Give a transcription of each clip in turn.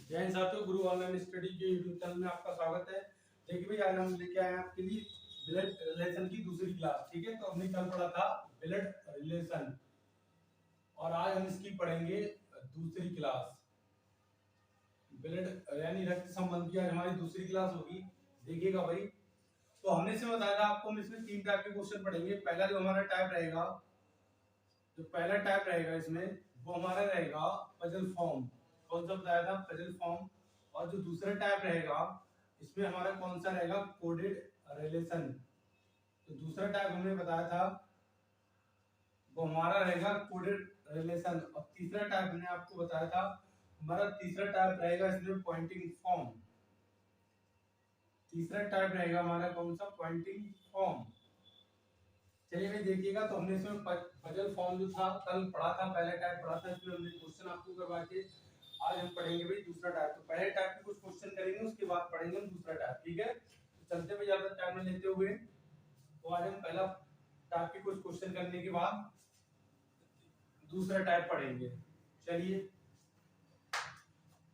जय हिंद साथियों, गुरु online study के यूट्यूब चैनल में आपका स्वागत है। देखिए भाई, आज हम लेके आए हैं आपके लिए ब्लड रिलेशन की दूसरी क्लास। ठीक है, तो हमने कल पढ़ा था ब्लड रिलेशन और आज हम इसकी पढ़ेंगे दूसरी क्लास। ब्लड यानी रक्त संबंध की आज हमारी दूसरी क्लास होगी। देखिएगा भाई, तो हमने इसमें बताया था आपको, हम इसमें तीन टाइप के क्वेश्चन पढ़ेंगे। पहला जो हमारा टाइप रहेगा, जो पहला टाइप रहेगा इसमें, वो हमारा रहेगा पजल फॉर्म। कौन सा बताया था? Puzzle form. और जो दूसरा टाइप रहेगा इसमें हमारा कौन सा रहेगा? Coded relation. तो दूसरा टाइप हमने बताया था वो हमारा रहेगा कोडेड रिलेशन। और तीसरा टाइप हमने आपको बताया था, हमारा तीसरा टाइप रहेगा इसमें पॉइंटिंग फॉर्म। तीसरा टाइप रहेगा हमारा कौन सा? Pointing form. चलिए भाई देखिएगा, तो हमने इसमें पजल फॉर्म जो था कल पढ़ा था, पहला टाइप पढ़ा था, इसमें हमने क्वेश्चन आपको करवा के आज हम पढ़ेंगे भाई दूसरा टाइप। तो पहले टाइप के कुछ क्वेश्चन करेंगे, उसके बाद पढ़ेंगे हम दूसरा टाइप। ठीक है, तो चलते हुए ज्यादा टाइम न लेते हुए, तो आज हम पहला टाइप के कुछ क्वेश्चन करने के बाद दूसरा टाइप पढ़ेंगे। चलिए,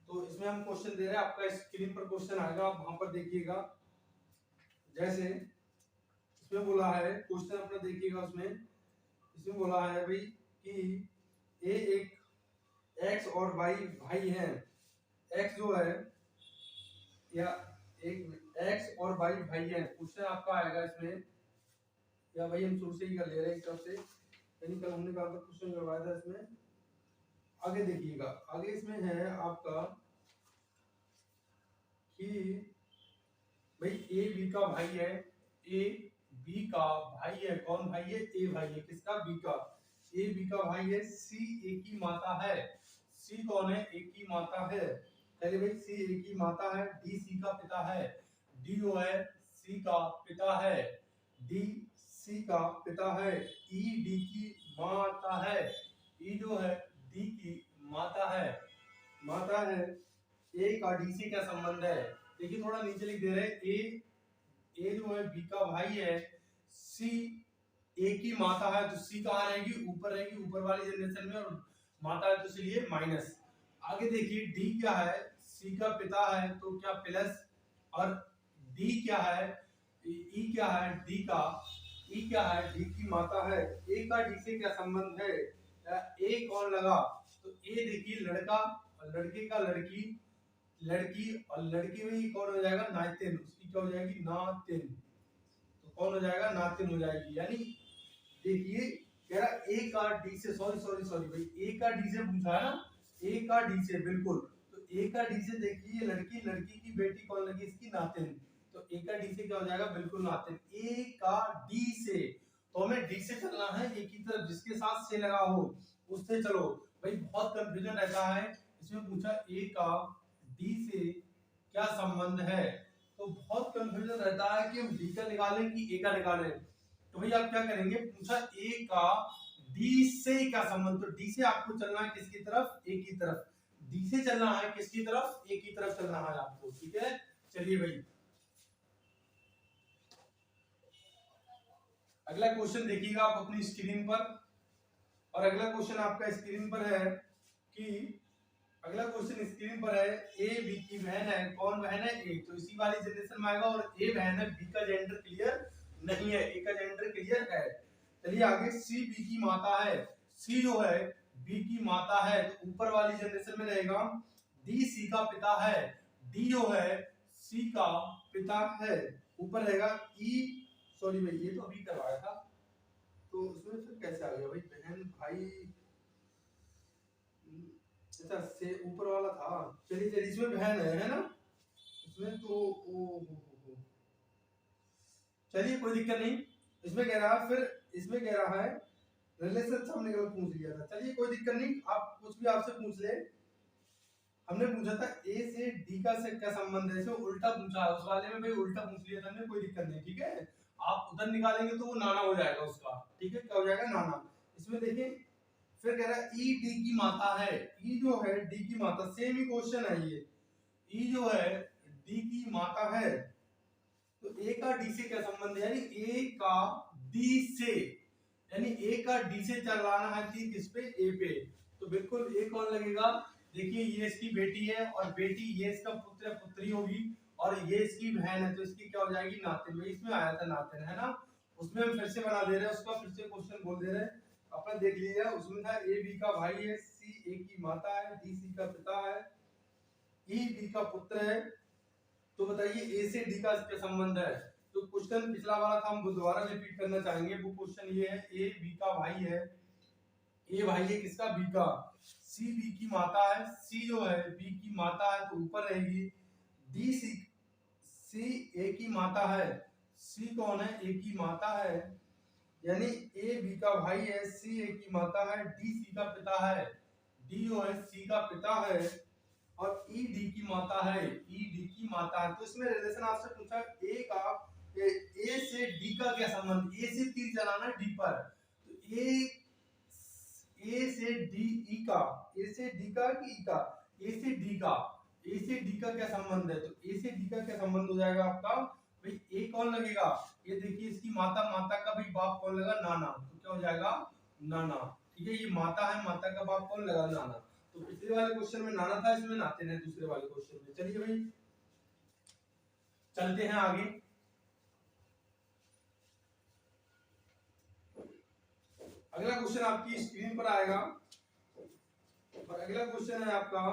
तो इसमें हम क्वेश्चन दे रहे हैं, आपका स्क्रीन पर क्वेश्चन आएगा, आप वहां पर देखिएगा। जैसे इसमें बोला है, क्वेश्चन अपना देखिएगा, उसमें इसमें बोला है भाई कि ए एक एक्स और वाई भाई हैं। एक्स जो है, या एक एक्स और वाई भाई हैं। क्वेश्चन आपका आएगा इसमें, या भाई हम शुरू से ही कर ले रहे हैं एक तरफ से, यानी कल हमने कहा था क्वेश्चन करवाया था इसमें। आगे देखिएगा, आगे इसमें है आपका कि भाई ए बी का भाई है। ए बी का भाई है। कौन भाई है? ए भाई है। किसका? बी का। ए बी का भाई है। सी ए की माता है। सी कौन है? ए की माता है। चलिए भाई, सी ए की माता है। डी सी का पिता है। डी जो है सी का पिता है। डी सी का पिता है। ई डी की माता है। ई जो है डी की माता है। माता है। ए का डी से क्या संबंध है? देखिए, थोड़ा नीचे लिख दे रहे हैं। ए जो है बी का भाई है। सी ए की माता है, तो सी कहाँ रहेगी? ऊपर रहेगी, ऊपर वाली जनरेशन में, और माता है तो इसलिए माइनस। आगे देखिए, डी क्या है? सी का पिता है, तो क्या प्लस। और डी क्या है? ई क्या है? डी का। ई क्या है? डी की माता है। ए का डी से क्या संबंध है? ए कौन लगा? तो ए देखिए लड़का, और लड़के का लड़की, लड़की और लड़की में ही कौन हो जाएगा? नातिन। उसकी क्या हो जाएगी? नातिन। तो कौन हो जाएगा? नातिन हो जाएगी। यानी देखिए, कह रहा ए का डी से, सॉरी सॉरी सॉरी भाई, ए का डी से पूछा है ना, ए का डी से, बिल्कुल। तो ए का डी से देखिए, लड़की, लड़की की बेटी कौन लगी? इसकी नातिन। तो ए का डी से क्या हो जाएगा? बिल्कुल नातिन। ए का डी से, तो हमें डी से चलना है, एक ही तरफ जिसके साथ से लगा हो उससे चलो भाई। बहुत कंफ्यूजन रहता है, इसमें पूछा ए का डी से क्या संबंध है, तो बहुत कंफ्यूजन रहता है कि हम डी का निकालें कि ए का निकालें। तो भाई आप क्या करेंगे? पूछा ए का डी से क्या संबंध, तो डी से आपको चलना है किसकी तरफ? ए की तरफ। डी से चलना है किसकी तरफ? ए की तरफ चलना है आपको। ठीक है, चलिए भाई, अगला क्वेश्चन देखिएगा आप अपनी स्क्रीन पर। और अगला क्वेश्चन आपका स्क्रीन पर है कि, अगला क्वेश्चन स्क्रीन पर है, ए बी की बहन है। कौन बहन है? ए। तो इसी वाली जनरेशन में आएगा, और ए बहन है, बी का जेंडर क्लियर नहीं है, ए का जेंडर क्लियर है। चलिए आगे, सी बी की माता है। सी जो है बी की माता है, तो ऊपर वाली जनरेशन में रहेगा। डी सी का पिता है। डी जो है सी का पिता है। ऊपर रहेगा ई, सॉरी भाई ये तो अभी करवाया था, तो उसमें फिर कैसे आ गया भाई? बहन भाई, अच्छा से ऊपर वाला था। चलिए चलिए, इसमें बहन है ना इसमें, तो ओ, चलिए कोई दिक्कत नहीं। इसमें कह रहा है, फिर इसमें कह रहा है रिलेशन हमने कल पूछ लिया था। चलिए कोई दिक्कत नहीं, आप कुछ भी आपसे पूछ ले। हमने पूछा था ए से डी का से क्या संबंध है, इसमें उल्टा पूछा है। उस वाले में भाई उल्टा पूछ लिया था हमने, कोई दिक्कत नहीं। ठीक है, आप उधर निकालेंगे तो वो नाना हो जाएगा उसका। ठीक है, क्या हो जाएगा? नाना। इसमें देखिए, फिर कह रहा है ई डी की माता है। ई जो है डी की माता, सेम ही क्वेश्चन है ये। ई जो है डी की माता है, तो ए का डी से क्या संबंध है? यानी ए का डी से, यानी ए का डी से चलाना है कि किस पे? ए पे। तो बिल्कुल ए कौन लगेगा? देखिए ये इसकी बेटी है और बेटी ये इसका पुत्र या पुत्री होगी और ये इसकी बहन है, तो इसकी क्या हो जाएगी नातिन। भाई इसमें आया था नातिन, है ना, उसमें हम फिर से बना दे रहे हैं, उसका फिर से क्वेश्चन बोल दे रहे हैं। अपना देख लीजिए, उसमें था ए बी का भाई है, सी ए की माता है, डी सी का पिता है, ई बी का पुत्र है। तो बताइए ए से डी का क्या संबंध है। तो क्वेश्चन पिछला वाला था, हम दोबारा रिपीट करना चाहेंगे। वो क्वेश्चन ये है, ए बी का भाई है, ए भाई है किसका, बी का, सी बी की माता है, सी जो है बी की माता है तो ऊपर रहेगी, डी सी सी ए की माता है, सी कौन है, ए की माता है, यानी ए बी का भाई है, सी ए की माता है, डी सी का पिता है, डी जो है सी का पिता है, और ई डी की माता है, ई डी की माता है। तो इसमें रिलेशन आपसे पूछा ए का, ए से डी का क्या संबंध, ए से तीर चलाना है डी पर, तो ए से डी ई का, ए से डी का कि ई का, ए से डी का, ए से डी का क्या संबंध है, तो ए से डी का क्या संबंध हो जाएगा आपका, भाई ए कौन लगेगा, ये देखिए इसकी माता, माता का भाई बाप कौन लगा, नाना, तो क्या हो जाएगा नाना। ठीक है, ये माता है, माता का बाप कौन लगा, नाना। तो पिछले वाले क्वेश्चन में नाना था, इसमें नाते हैं दूसरे वाले क्वेश्चन में। चलिए भाई चलते हैं आगे। अगला क्वेश्चन आपकी स्क्रीन पर आएगा और अगला क्वेश्चन है आपका,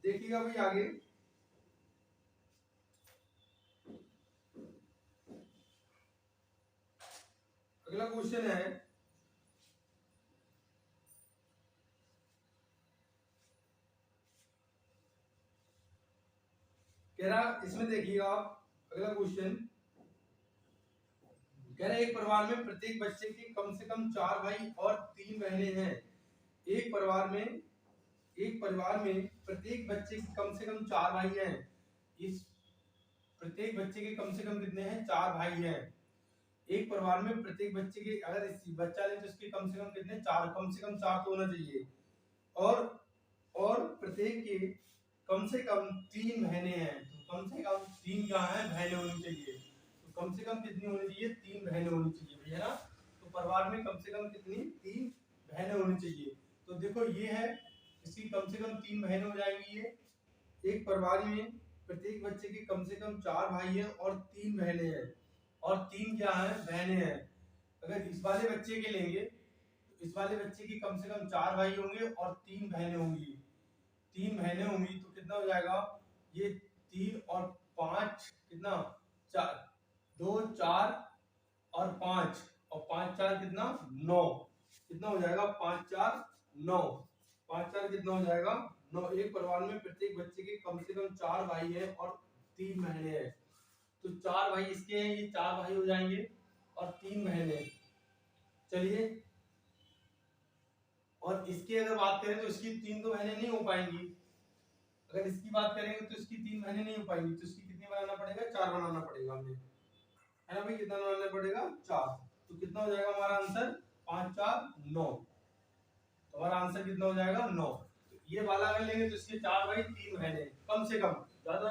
देखिएगा भाई आगे। अगला क्वेश्चन है, कह रहा, इसमें देखिएगा आप, अगला क्वेश्चन कह रहा है, एक परिवार में प्रत्येक बच्चे के कम से कम 4 भाई और 3 बहनें हैं। एक परिवार में प्रत्येक बच्चे के कम से कम 4 भाई हैं। इस प्रत्येक बच्चे के कम से कम कितने हैं, 4 भाई हैं। एक परिवार में प्रत्येक बच्चे के, अगर इस बच्चा ले तो इसके कम से कम कितने, 4, कम से कम 4 तो होना चाहिए। और प्रत्येक के कम से कम 3 बहनें हैं, तो कम से कम 3 क्या है, बहनें होनी चाहिए। तो कम से कम कितनी होनी चाहिए, 3 बहनें होनी चाहिए भैया ना। तो परिवार में कम से कम कितनी, 3 बहनें होनी चाहिए। तो देखो ये है, इसकी कम से कम 3 बहनें हो जाएंगी। ये एक परिवार में प्रत्येक बच्चे के कम से कम 4 भाई हैं और 3 बहनें हैं, और 3 क्या है, बहनें हैं। अगर इस वाले बच्चे के लेंगे तो इस वाले बच्चे की कम से कम 4 भाई होंगे और 3 बहनें होंगी। 3 बहनें होंगी तो कितना हो जाएगा, ये 3 और 5 कितना, 4, 2 4 और 5, और 5 4 कितना, 9, कितना हो जाएगा, 5 4 9, 5 4 कितना हो जाएगा 9। एक परिवार में प्रत्येक बच्चे के कम से कम 4 भाई हैं और 3 बहनें हैं। तो 4 भाई इसके हैं, ये 4 भाई हो जाएंगे और 3 बहनें। चलिए, और इसकी अगर बात करें तो इसकी 3 तो बहनें नहीं हो पाएंगी। अगर इसकी बात करेंगे तो इसकी 3 बहनें नहीं हो पाएंगी, तो इसकी कितनी बनाना पड़ेगा, 4 बनाना पड़ेगा हमें, है ना भाई, कितना बनाना पड़ेगा, 4। तो कितना हो जाएगा हमारा आंसर, 5 4 9। तो हमारा आंसर कितना हो जाएगा, 9। तो ये वाला अगर लेंगे तो इसके 4 भाई 3 बहनें, कम से कम, ज्यादा।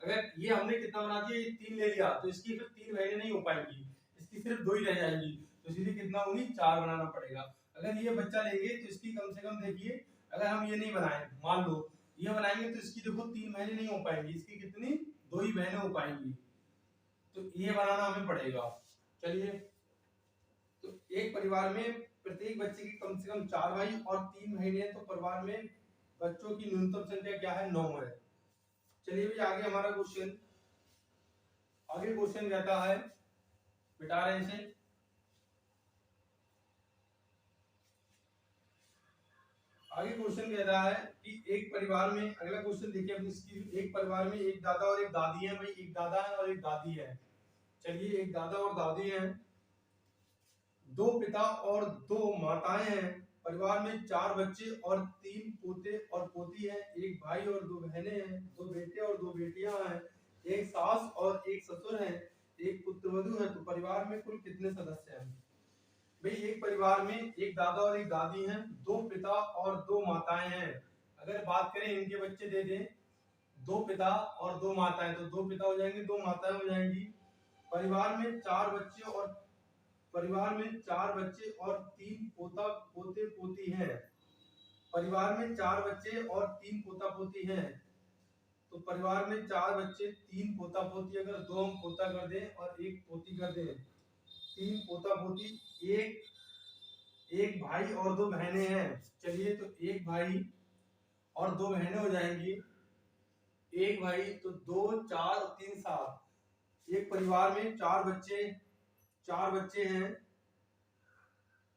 अगर ये हमने कितना बना दिया, ये 3 ले लिया, तो इसकी फिर 3 बहनें नहीं हो पाएंगी, इसकी सिर्फ 2 ही रह जाएंगी। तो इसलिए कितना होगी, 4 बनाना पड़ेगा। अगर ये बच्चा लेंगे तो इसकी कम से कम देखिए, अगर हम ये नहीं बनाए, मान लो ये बनाएंगे तो इसकी देखो 3 बहनें नहीं हो पाएंगी, इसकी कितनी, 2 ही बहनें हो पाएंगी। तो ये बनाना हमें पड़ेगा। चलिए, तो एक परिवार में प्रत्येक बच्चे के कम से कम 4 भाई और 3 बहनें हैं, तो परिवार में बच्चों की न्यूनतम संख्या क्या है, 9 है। चलिए भी आगे हमारा क्वेश्चन, आगे क्वेश्चन कहता है, बिटा रहे इसे, आगे क्वेश्चन कह रहा है कि एक परिवार में, अगला क्वेश्चन देखिए अपनी स्क्रीन, एक परिवार में एक दादा और एक दादी है। भाई एक दादा है और एक दादी है। चलिए, एक दादा और दादी हैं, 2 पिता और 2 माताएं हैं। परिवार में 4 बच्चे और 3 पोते और पोती हैं। एक भाई और 2 बहनें हैं, 2 बेटे और 2 बेटियां हैं, एक सास और एक ससुर हैं, एक पुत्रवधू है। तो परिवार में कुल कितने सदस्य हैं। भाई एक परिवार में एक दादा और एक दादी हैं, 2 पिता और 2 माताएं हैं। अगर बात करें इनके बच्चे दे दें, 2 पिता और 2 माताएं, तो 2 पिता हो जाएंगे, 2 माताएं हो जाएंगी। परिवार में 4 बच्चे और 3 पोता पोते पोती हैं। परिवार में 4 बच्चे और 3 पोता पोती हैं। तो परिवार में 4 बच्चे 3 पोता पोती, अगर 2 हम पोता कर दें और 1 पोती कर दें, 3 पोता पोती, एक भाई और 2 बहनें हैं। चलिए तो एक भाई और 2 बहनें हो जाएंगी। एक भाई तो 2 4 और 3 7। एक परिवार में 4 बच्चे हैं,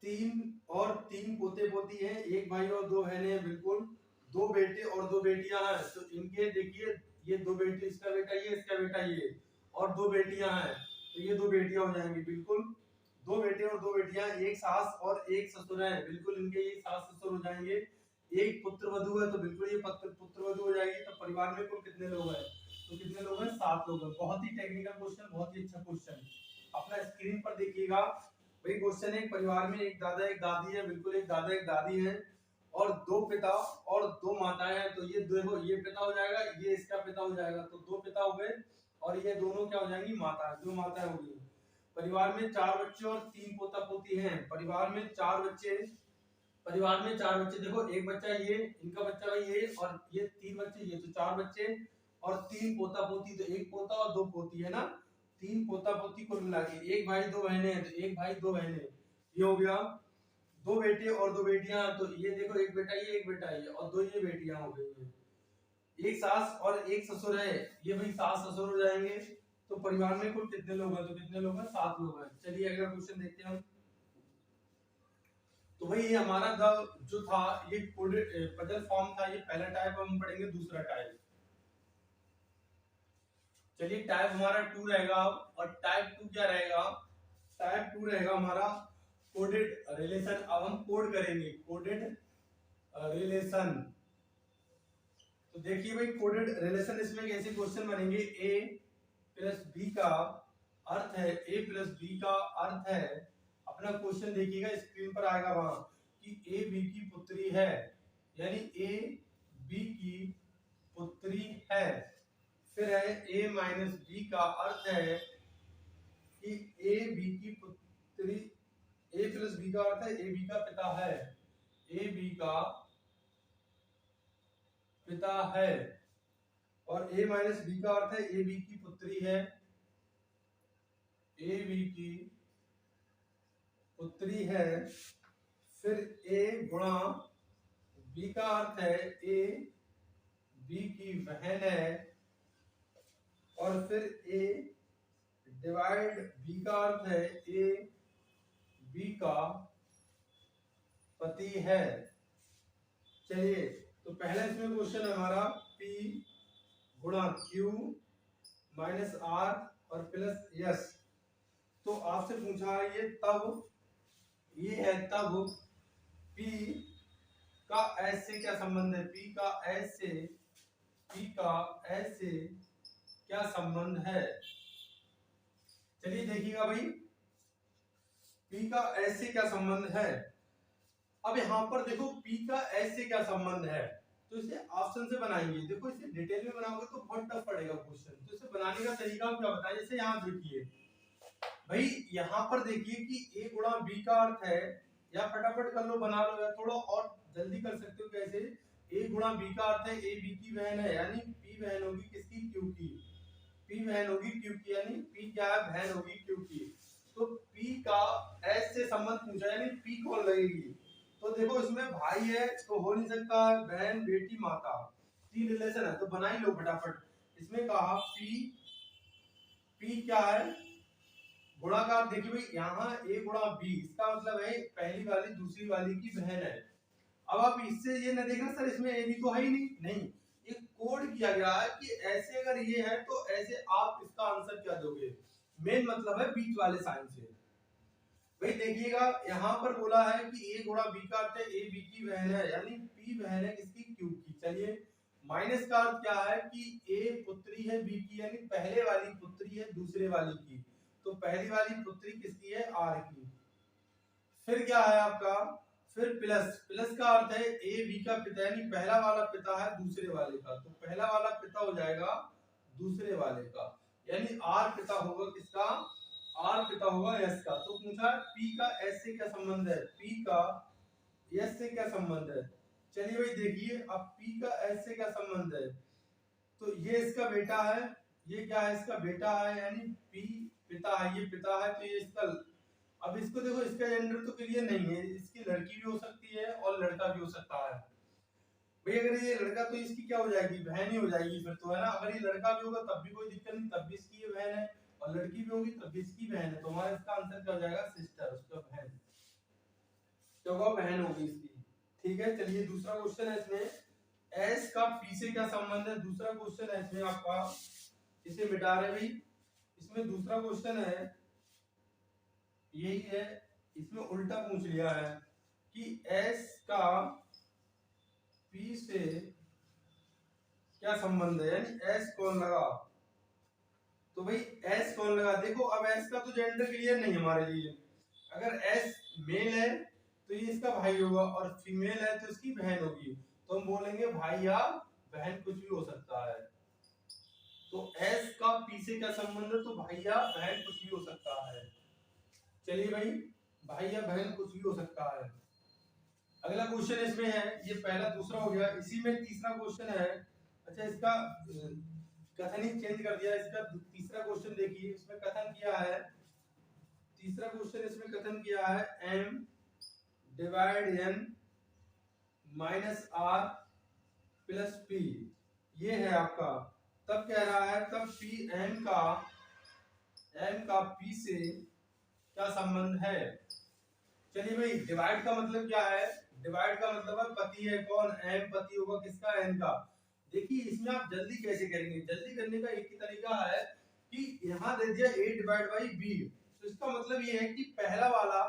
3 और 3 पोते पोती हैं, एक भाई और 2 बहनें हैं, बिल्कुल 2 बेटे और 2 बेटियां हैं। तो इनके देखिए ये 2 बेटे, इसका बेटा ये, इसका बेटा ये, और 2 बेटियां हैं, तो ये 2 बेटियां हो जाएंगी, बिल्कुल 2 बेटे और 2 बेटियां, एक सास और एक ससुर है, बिल्कुल इनके ये सास ससुर हो जाएंगे। एक पुत्र वधू है, तो बिल्कुल ये पुत्र वधू हो जाएगी। तो परिवार में कुल कितने लोग हैं? तो कितने लोग हैं? 7 लोग हैं। बहुत ही टेक्निकल क्वेश्चन, बहुत ही अच्छा क्वेश्चन। अपना स्क्रीन पर देखिएगा। वही क्वेश्चन है, परिवार में एक दादा एक दादी है, बिल्कुल एक दादा एक दादी है, और 2 पिता और 2 माताएं हैं। तो ये देखो, ये पिता हो जाएगा, ये इसका पिता हो जाएगा, तो 2 पिता हो गए, और ये दोनों क्या हो जाएंगी? माता, 2 माताएं हो गई। परिवार में 4 बच्चे और 3 पोता पोती हैं। परिवार में 4 बच्चे, देखो एक बच्चा ये, इनका बच्चा भाई ये, और ये 3 बच्चे ये, तो 4 बच्चे और 3 पोता पोती, तो 1 पोता और 2 पोती है ना, 3 पोता पोती कुल मिला के। एक भाई 2 बहनें हैं, तो एक भाई 2 बहनें, ये हो गया। 2 बेटे और 2 बेटियां, तो ये देखो एक बेटा ये, एक बेटा ये, और 2 ये बेटियां हो गई हैं। एक सास और एक ससुर है, ये भाई सास ससुर हो जाएंगे। तो परिवार में कुल कितने लोग हैं? तो कितने लोग हैं? 7 लोग हैं। चलिए अगला क्वेश्चन देखते हैं हम। तो भाई ये हमारा जो था, ये पजल फॉर्म था, ये पहला टाइप। हम पढ़ेंगे दूसरा टाइप। चलिए टाइप हमारा 2 रहेगा, और टाइप 2 क्या रहेगा? टाइप 2 रहेगा हमारा कोडेड रिलेशन। अब हम कोड करेंगे, कोडेड रिलेशन। तो देखिए भाई, कोडेड रिलेशन, इसमें कैसे क्वेश्चन बनेंगे? ए प्लस बी का अर्थ है, ए प्लस बी का अर्थ है, अपना क्वेश्चन देखिएगा, स्क्रीन पर आएगा वहां, कि ए बी की पुत्री है, यानी ए बी की पुत्री है। फिर है ए माइनस बी का अर्थ है कि ए बी की पुत्री, ए प्लस बी का अर्थ है ए बी का पिता है, ए बी का पिता है, और ए माइनस बी का अर्थ है ए बी की पुत्री है, ए बी की पुत्री है। फिर ए गुणा बी का अर्थ है ए बी की बहन है, और फिर ए डिवाइड बी का अर्थ है ए बी का पति है। चलिए तो पहला इसमें क्वेश्चन है हमारा, P गुणा Q माइनस R और प्लस S। तो आपसे पूछा है ये तब, ये है तब P का S से क्या संबंध है? P का S से क्या संबंध है? चलिए देखिएगा भाई, P का S से क्या संबंध है। अब यहाँ पर देखो P का S से क्या संबंध है, तो इसे ऑप्शन से बनाएंगे। देखो इसे डिटेल में बनाओगे तो बहुत टफ पड़ेगा क्वेश्चन, तो इसे बनाने का तरीका हम क्या बताएं। जैसे यहाँ देखिए भाई, यहाँ पर देखिए कि A गुणा B का अर्थ है, या फटाफट कर लो, बना लो, या थोड़ा और जल्दी कर सकते हो। कैसे? A गुणा B का अर्थ है A B की बहन है, यानी P बहन होगी किसकी? Q की। P बहन होगी Q की, यानी P क्या है? बहन होगी Q की। तो P का S से संबंध पूछा, यानी P कौन लगेगी? तो देखो इसमें भाई है तो हो नहीं सकता, बहन बेटी माता, 3 रिलेशन है, तो बना ही लो फटाफट। इसमें कहा P क्या है? गुणाकार। देखिए भाई यहाँ A गुणा B, इसका मतलब है पहली वाली दूसरी वाली की बहन है। अब आप इससे ये न देखना सर इसमें A B तो है ही नहीं, ये कोड किया गया है कि ऐसे अगर ये है तो ऐसे आप इसका आंसर क्या दोगे। मेन मतलब है बीच वाले साइन से। भाई देखिएगा यहाँ पर बोला है कि A गुणा B का अर्थ है A B की बहन है, यानी P बहन है किसकी? Q की। चलिए माइनस का अर्थ क्या है कि A पुत्री है B की, यानी पहले वाली पुत्री है दूसरे वाली की, तो पहली वाली पुत्री किसकी है? R की। फिर क्या है आपका? फिर प्लस का अर्थ है A B का पिता, यानी पहला वाला पिता है दूसरे वाले का, तो पहला वाला पिता हो जाएगा दूसरे वाले का, यानी R पिता होगा किसका? R पिता होगा S का। तो पूछा P का S से क्या संबंध है? P का S से क्या संबंध है? चलिए भाई देखिए अब P का S से क्या संबंध है, तो ये इसका बेटा है, ये क्या है इसका बेटा है, यानी P पिता है, ये पिता है तो ये इसका। अब इसको देखो, इसका जेंडर तो क्लियर नहीं है, इसकी लड़की भी हो सकती है और लड़का भी हो सकता है। भाई अगर ये लड़का तो इसकी क्या हो जाएगी, बहन ही हो जाएगी फिर तो, है ना। अगर ये लड़का भी होगा तब भी कोई दिक्कत नहीं, तब भी इसकी ये बहन है, और लड़की भी होगी तब भी इसकी बहन है, तो हमारा इसका आंसर क्या हो जाएगा, सिस्टर, उसका बहन, क्या होगा, बहन होगी इसकी। ठीक है, चलिए दूसरा क्वेश्चन है इसमें, एस का पी से क्या संबंध है, दूसरा क्वेश्चन है इसमें आपका, इसे मिटा रहे भाई। इसमें दूसरा क्वेश्चन है यही है, इसमें उल्टा पूछ लिया है कि एस का पी से क्या संबंध है, यानी एस कौन लगा, तो भाई एस कौन लगा। देखो अब एस का तो जेंडर क्लियर नहीं हमारे लिए, अगर एस मेल है तो ये इसका भाई होगा, और फीमेल है तो इसकी बहन होगी, तो हम बोलेंगे भाई या बहन कुछ भी हो सकता है। तो एस का पी से क्या संबंध है, तो भाई या बहन कुछ भी हो सकता है। चलिए भाई, भाई या बहन कुछ भी हो सकता है। अगला क्वेश्चन इसमें है, ये पहला दूसरा हो गया, इसी में तीसरा क्वेश्चन है। अच्छा इसका कथन ही चेंज कर दिया, इसका तीसरा क्वेश्चन देखिए, इसमें कथन किया है, तीसरा क्वेश्चन इसमें कथन किया है m divide n minus r plus p, ये है आपका। तब कह रहा है तब p m का p से क्या संबंध है। चलिए भाई, डिवाइड का मतलब क्या है, डिवाइड का मतलब है पति है, कौन, m पति होगा किसका, n का। देखिए इसमें आप जल्दी कैसे करेंगे, जल्दी करने का एक ही तरीका है कि यहाँ दे दिया a डिवाइड बाई b, तो इसका मतलब ये है कि पहला वाला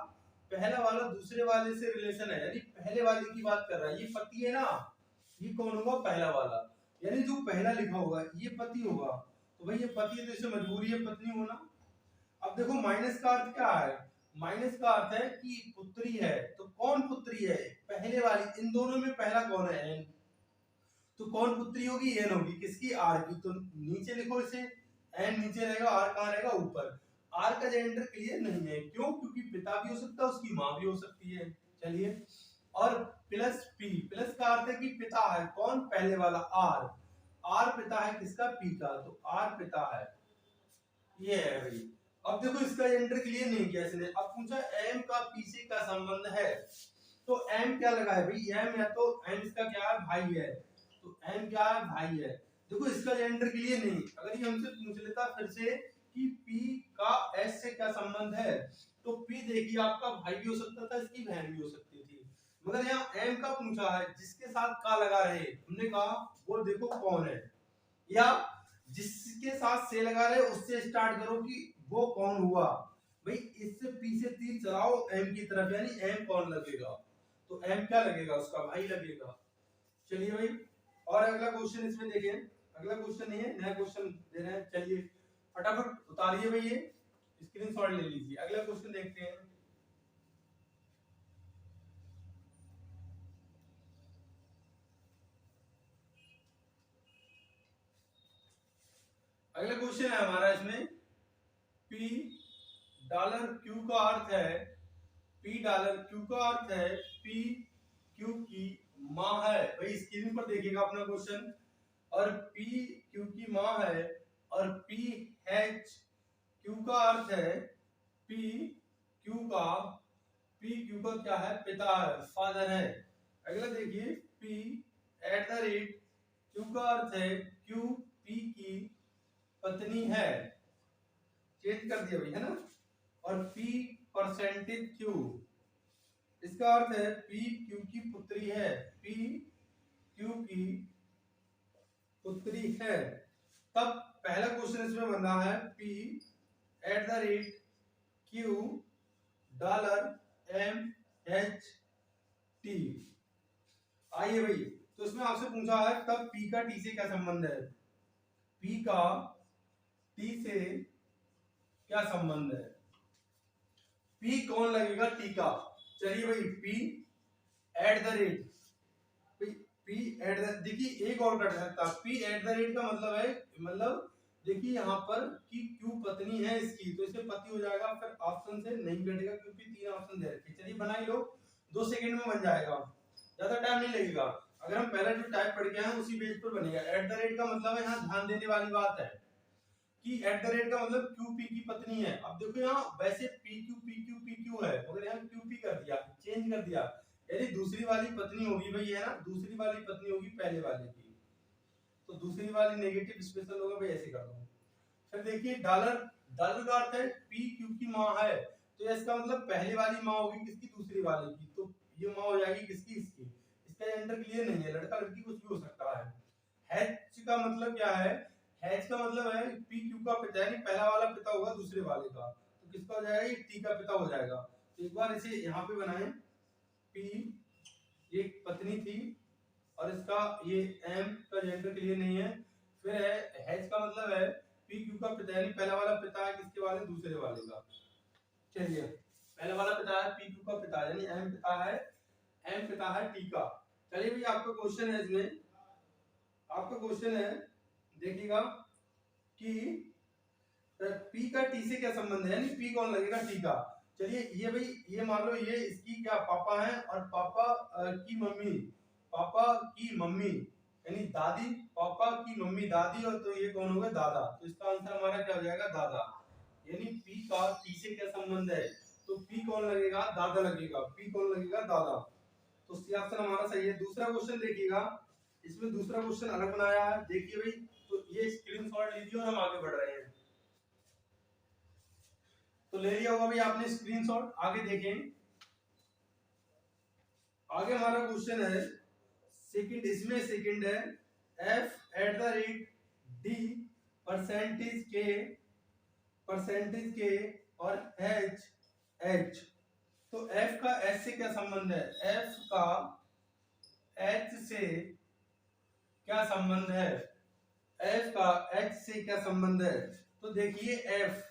दूसरे वाले से रिलेशन है, यानी पहले वाले की बात कर रहा है, ये पति है ना, ये कौन होगा, पहला वाला, यानी जो पहला लिखा होगा ये पति होगा, तो भाई ये पति है तो इसे मजबूरी है पत्नी होना। अब देखो माइनस का अर्थ क्या है, माइनस का अर्थ है कि पुत्री है, तो कौन पुत्री है, पहले वाली, इन दोनों में पहला कौन है, एन, तो कौन पुत्री होगी, एन होगी, किसकी, आर की, तो नीचे लिखो इसे, एन नीचे रहेगा, आर कहां रहेगा, ऊपर। आर का जेंडर क्लियर नहीं है, क्यों, क्योंकि पिता भी हो सकता है, उसकी मां भी हो सकती है। चलिए, और प्लस पी, प्लस का अर्थ है कि पिता है, कौन, पहले वाला, आर, आर पिता है किसका, पी का, तो आर पिता है, ये है भाई। अब देखो इसका जेंडर क्लियर नहीं किया इसने, अब पूछा एम का पी से का संबंध है, तो एम क्या लगा है भाई, एम या तो एम इसका क्या है, भाई है, तो एम क्या है, भाई है। देखो इसका जेंडर क्लियर नहीं, अगर ये हमसे पूछ लेता फिर से कि पी का एस से क्या संबंध है, तो पी देखिए आपका भाई भी हो सकता था, इसकी बहन भी हो सकती थी, मगर यहाँ एम का पूछा है, जिसके साथ का लगा रहे, हमने कहा वो देखो कौन है, या जिसके साथ से लगा रहे उससे स्टार्ट करो कि वो कौन हुआ। भाई इससे पी से तीर चलाओ एम की तरफ, यानी एम कौन लगेगा, तो एम क्या लगेगा, उसका भाई लगेगा। चलिए भाई, और अगला क्वेश्चन इसमें देखें, अगला क्वेश्चन नहीं है, नया क्वेश्चन दे रहे हैं, चलिए फटाफट उतारिए भाई, ये स्क्रीनशॉट ले लीजिए, अगला क्वेश्चन देखते हैं। अगला क्वेश्चन है हमारा इसमें, पी डॉलर क्यू का अर्थ है, पी डॉलर क्यू का अर्थ है पी क्यू की मां है। भाई स्क्रीन पर देखिएगा अपना क्वेश्चन, और पी क्यू की मां है, और पी एच क्यू का अर्थ है पी क्यू का, पी क्यू का क्या है, पिता है, फादर है। अगला देखिए, P eight the rate Q का अर्थ है क्यू पी की पत्नी है, चेंज कर दिया भाई, है ना। और P परसेंटेज Q, इसका अर्थ है P Q की पुत्री है, P Q की पुत्री है। तब पहला क्वेश्चन इसमें बन रहा है P eight the rate Q dollar M H T। आइए भाई, तो इसमें आपसे पूछा है तब P का T से क्या संबंध है, P का T से क्या संबंध है, P कौन लगेगा T का। चलिए भाई, P eight the rate, P at the, देखिए एक और कट सकता, P एट द रेट का मतलब है, मतलब देखिए यहाँ पर कि Q पत्नी है इसकी, तो इसे पति हो जाएगा, फिर ऑप्शन से नहीं कटेगा क्योंकि तीन ऑप्शन दे रखे। चलिए बना ही लो, 2 सेकंड में बन जाएगा। ज्यादा टाइम नहीं लगेगा। अगर हम पहले जो टाइप पढ़ के आए हैं उसी बेस पर बनेगा। एट द रेट का मतलब है यहाँ ध्यान देने वाली बात है कि एट द रेट का मतलब क्यू पी की पत्नी है। अब देखो यहाँ वैसे पी क्यू है, मगर यहाँ क्यू पी कर दिया, चेंज कर दिया, यानी दूसरी वाली पत्नी होगी भाई, है ना, दूसरी वाली पत्नी होगी पहले वाले की, तो दूसरी वाली नेगेटिव स्पेशल होगा भाई, ऐसे कर दो। फिर देखिए डॉलर, डॉलर का अर्थ है पी क्यू की माँ है, तो इसका मतलब पहली वाली माँ होगी किसकी, दूसरी वाले की, तो ये माँ हो जाएगी किसकी, इसकी। इसका जेंडर क्लियर नहीं है, लड़का लड़की कुछ भी हो सकता है। हैच का मतलब क्या है, हैच का मतलब है पी क्यू का पिता, यानी पहला वाला पिता होगा दूसरे वाले का, तो किसका हो जाएगा, ये टी का पिता हो जाएगा। तो एक बार इसे यहाँ पे बनाएं, पी ये पत्नी थी, और इसका ये एम का जेंडर क्लियर नहीं है। फिर है हैच का मतलब है पी क्यू का पिता, यानी पहला वाला पिता है किसके वाले, दूसरे वाले का। चलिए पहला वाला पिता है पी क्यू का पिता, यानी एम पिता है, एम पिता है टी का। चलिए भाई आपका क्वेश्चन है, इसमें आपका क्वेश्चन है, देखिएगा कि पी का टी से क्या संबंध है, यानी पी कौन लगेगा, टी का। चलिए ये भाई ये मान लो ये इसकी क्या पापा है, और पापा की मम्मी, पापा की मम्मी यानी दादी, पापा की मम्मी दादी, और तो ये कौन होगा, दादा। तो इसका आंसर हमारा क्या हो जाएगा, दादा। यानी पी का टी से क्या संबंध है, तो पी कौन लगेगा, दादा लगेगा, पी कौन लगेगा, दादा। तो सी ऑप्शन हमारा सही है। दूसरा क्वेश्चन देखिएगा, इसमें दूसरा क्वेश्चन अलग बनाया है, देखिए भाई, तो ये स्क्रीनशॉट लीजिए और हम आगे बढ़ रहे हैं। तो ले लिया होगा भाई आपने स्क्रीनशॉट, आगे देखें। आगे हमारा क्वेश्चन है सेकंड, इसमें सेकंड है F eight the rate D percentage के और एच एच। तो एफ का एच से क्या संबंध है, एफ का एच से क्या संबंध है, एफ का एच से क्या संबंध है। तो देखिए एफ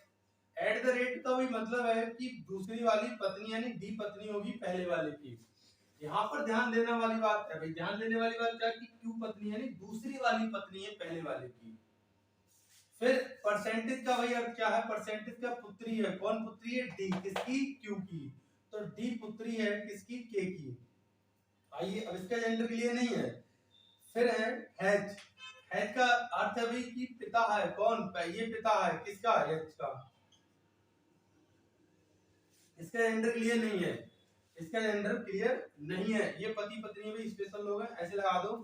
एट द रेट का भी मतलब है कि दूसरी वाली पत्नी, यानी डी पत्नी होगी पहले वाले की। यहाँ पर ध्यान देने वाली बात है भाई, ध्यान देने वाली बात क्या कि क्यू पत्नी यानी दूसरी वाली पत्नी है पहले वाले की। फिर परसेंटेज का भाई अर्थ क्या है, परसेंटेज का पुत्री है, कौन पुत्री है, डी, किसकी, क्यू की। तो डी पुत्री है किसकी, के की। आइए अब इसका जेंडर क्लियर नहीं है। फिर है हैच, हैच का अर्थ है भाई कि पिता है, कौन, ये पिता है किसका, हैच का। इसका जेंडर क्लियर नहीं है, इसका जेंडर क्लियर नहीं है, ये पति पत्नी में स्पेशल लोग हैं, ऐसे लगा दो।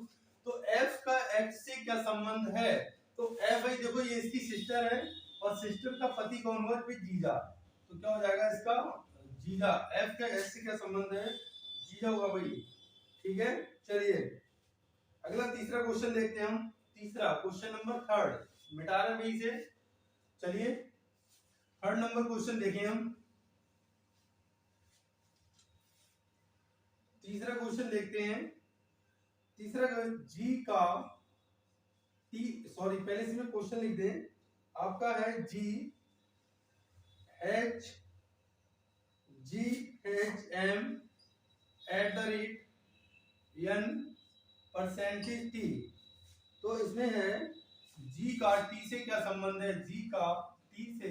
तो एफ का एक्स से क्या संबंध है, तो एफ भाई देखो ये इसकी सिस्टर है, और सिस्टर का पति कौन हुआ, भाई जीजा, तो क्या हो जाएगा इसका, जीजा। एफ का एक्स से क्या संबंध है, जीजा होगा भाई, ठीक है। चलिए अगला तीसरा क्वेश्चन देखते हैं हम, तीसरा क्वेश्चन नंबर थर्ड, मिटा रहे भाई से। चलिए थर्ड नंबर क्वेश्चन देखें हम, तीसरा क्वेश्चन देखते हैं। तीसरा जी का टी, सॉरी पहले इसमें क्वेश्चन लिख दें, आपका है G H M at the rate N percentage T. तो इसमें है जी का टी से क्या संबंध है, जी का टी से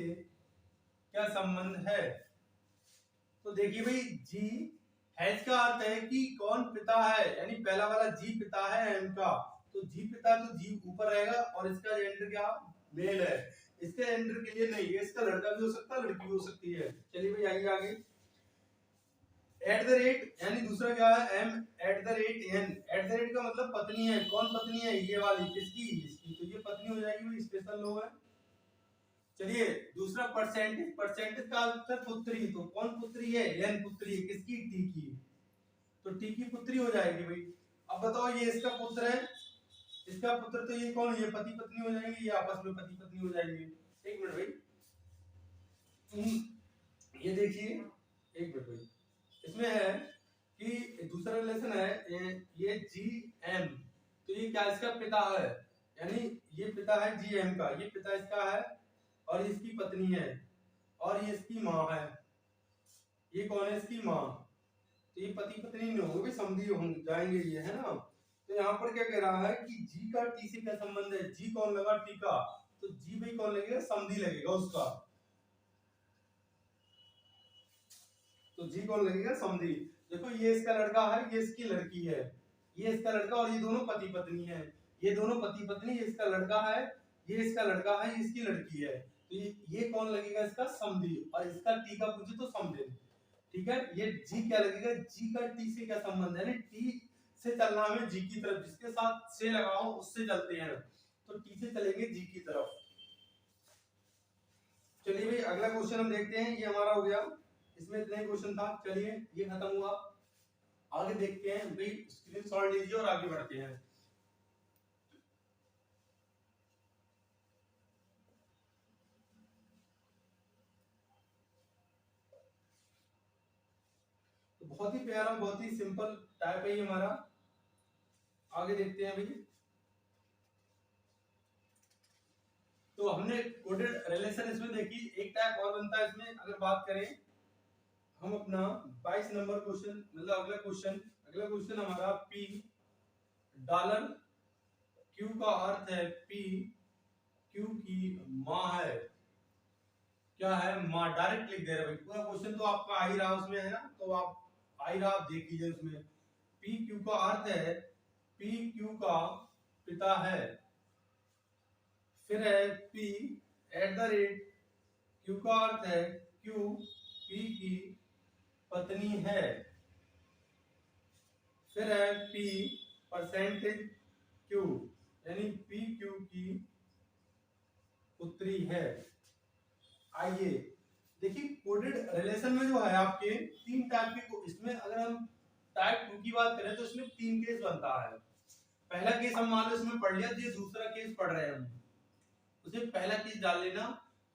क्या संबंध है। तो देखिए भाई जी हैज का अर्थ है कि कौन पिता है, यानी पहला वाला जी पिता है एम का, तो जी पिता, तो जी ऊपर रहेगा, और इसका जेंडर क्या, मेल है। इसका जेंडर क्लियर नहीं है, इसका लड़का भी हो सकता है लड़की भी हो सकती है। चलिए भाई आइए आगे। एट द रेट यानी दूसरा क्या है, M at the rate N, at the rate का मतलब पत्नी है, कौन पत्नी है, ये वाली, किसकी, इसकी, तो ये पत्नी हो जाएगी भाई, स्पेशल लोग है। चलिए दूसरा परसेंटेज, परसेंटेज का अर्थ है पुत्री, तो कौन पुत्री है, एन पुत्री है किसकी, टी की, तो टी की पुत्री हो जाएगी भाई। अब बताओ ये इसका पुत्र है, इसका पुत्र, तो ये कौन, ये पति पत्नी हो जाएंगे, ये आपस में पति पत्नी हो जाएंगे। एक मिनट भाई, ये देखिए, एक मिनट भाई, इसमें है कि दूसरा रिलेशन है ये जी एम, तो ये क्या इसका पिता है, यानी ये पिता है जी एम का, ये पिता इसका है, और इसकी पत्नी है, और ये इसकी माँ है, ये कौन है, इसकी माँ। तो ये पति पत्नी नहीं होंगे, समधी होंगे जाएंगे ये, है ना। तो यहाँ पर क्या कह रहा है कि जी का टी से क्या संबंध है, जी कौन लगा, टी का, तो जी भाई कौन लगेगा, समधी लगेगा उसका, तो जी कौन लगेगा, समधी। देखो ये इसका लड़का है, ये इसकी लड़की है, ये इसका लड़का और ये दोनों पति पत्नी है, ये दोनों पति पत्नी, ये इसका लड़का है, ये इसका लड़का है, ये इसकी लड़की है। तो ये कौन लगेगा इसका समधी, और इसका टी का पूछे तो समधि। ठीक है, ये जी क्या लगेगा, जी का टी से क्या संबंध है, टी से चलना हमें जी की तरफ, जिसके साथ से लगाओ उससे चलते हैं, तो टी से चलेंगे जी की तरफ। चलिए भाई अगला क्वेश्चन हम देखते हैं, ये हमारा हो गया, इसमें इतना ही क्वेश्चन था। चलिए ये खत्म हुआ, आगे देखते हैं भाई, स्क्रीनशॉट लीजिए और आगे बढ़ते हैं। तो बहुत ही प्यारा, बहुत ही सिंपल टाइप है ये हमारा। आगे देखते हैं भाई, तो हमने कोडेड रिलेशन इसमें देखी, एक टाइप और बनता है इसमें। अगर बात करें हम अपना 22 नंबर क्वेश्चन, मतलब अगला क्वेश्चन हमारा पी डॉलर क्यू का अर्थ है पी क्यू की माँ है, क्या है माँ, डायरेक्ट लिख दे रहे भाई, पूरा क्वेश्चन तो आपका आ ही रहा उसमें है ना, तो आप आ ही रहा, आप देख लीजिए उसमें। पी क्यू का अर्थ है पी क्यू का पिता है, फिर है P eight the rate, Q का अर्थ है क्यू पी की पत्नी है, फिर है पी परसेंटेज क्यू, यानी पी क्यू की पुत्री है। आइए देखिए, कोडेड रिलेशन में जो है आपके तीन टाइप के, इसमें अगर हम टाइप 2 की बात करें तो इसमें तीन केस बनता है। पहला केस हम मान लो इसमें पढ़ लिया, ये दूसरा केस पढ़ रहे हैं हम, उसे पहला केस डाल लेना,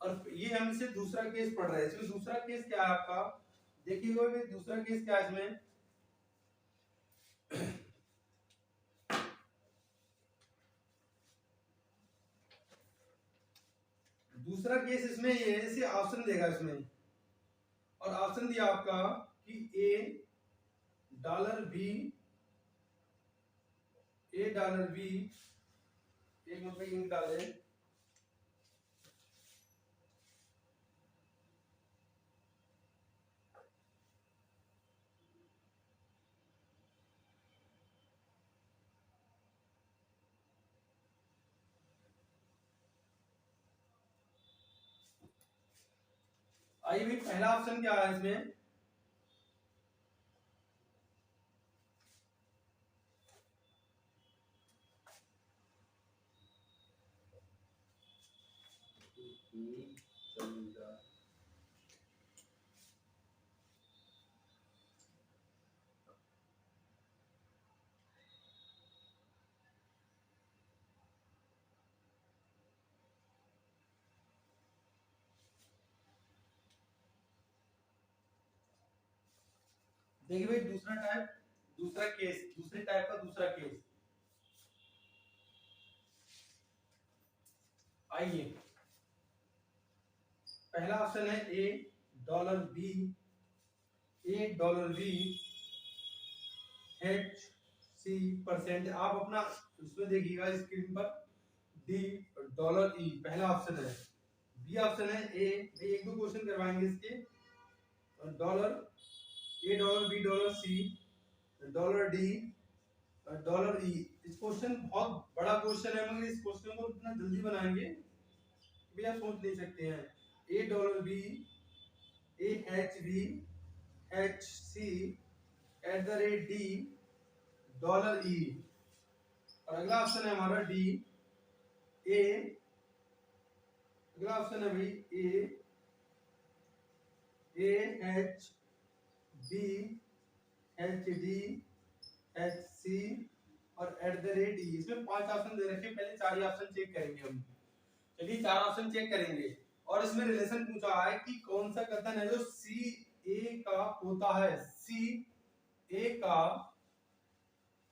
और ये हम इसे दूसरा केस पढ़ रहे हैं। इसमें दूसरा केस क्या है आपका, देखिएगा कि दूसरा केस क्या है इसमें। दूसरा केस इसमें ये है, इसे ऑप्शन देगा इसमें, और ऑप्शन दिया आपका कि ए dollar B, A dollar B, एक मिनट में इंक डाले, आइए भाई पहला ऑप्शन क्या है इसमें, देखिए भाई दूसरा टाइप, दूसरा केस, दूसरे टाइप का दूसरा केस। आइए पहला ऑप्शन है A dollar B, A dollar B H C percent, आप अपना उसमें देखिएगा स्क्रीन पर, डी डॉलर ई, पहला ऑप्शन है। बी ऑप्शन है ए, एक दो क्वेश्चन करवाएंगे इसके, dollar A dollar B dollar C dollar D dollar E. इस क्वेश्चन बहुत बड़ा क्वेश्चन है, मगर इस क्वेश्चन को इतना जल्दी बनाएंगे भी आप सोच नहीं सकते हैं। A dollar B, A H B H C at the rate D dollar E, और अगला ऑप्शन है हमारा डी ए, अगला ऑप्शन है भाई A H B H D H C और एट द रेट ई। इसमें 5 ऑप्शन दे रखे, पहले 4 ही ऑप्शन चेक करेंगे हम। चलिए 4 ऑप्शन चेक करेंगे, और इसमें रिलेशन पूछा है कि कौन सा कथन है जो सी ए का पोता है, सी ए का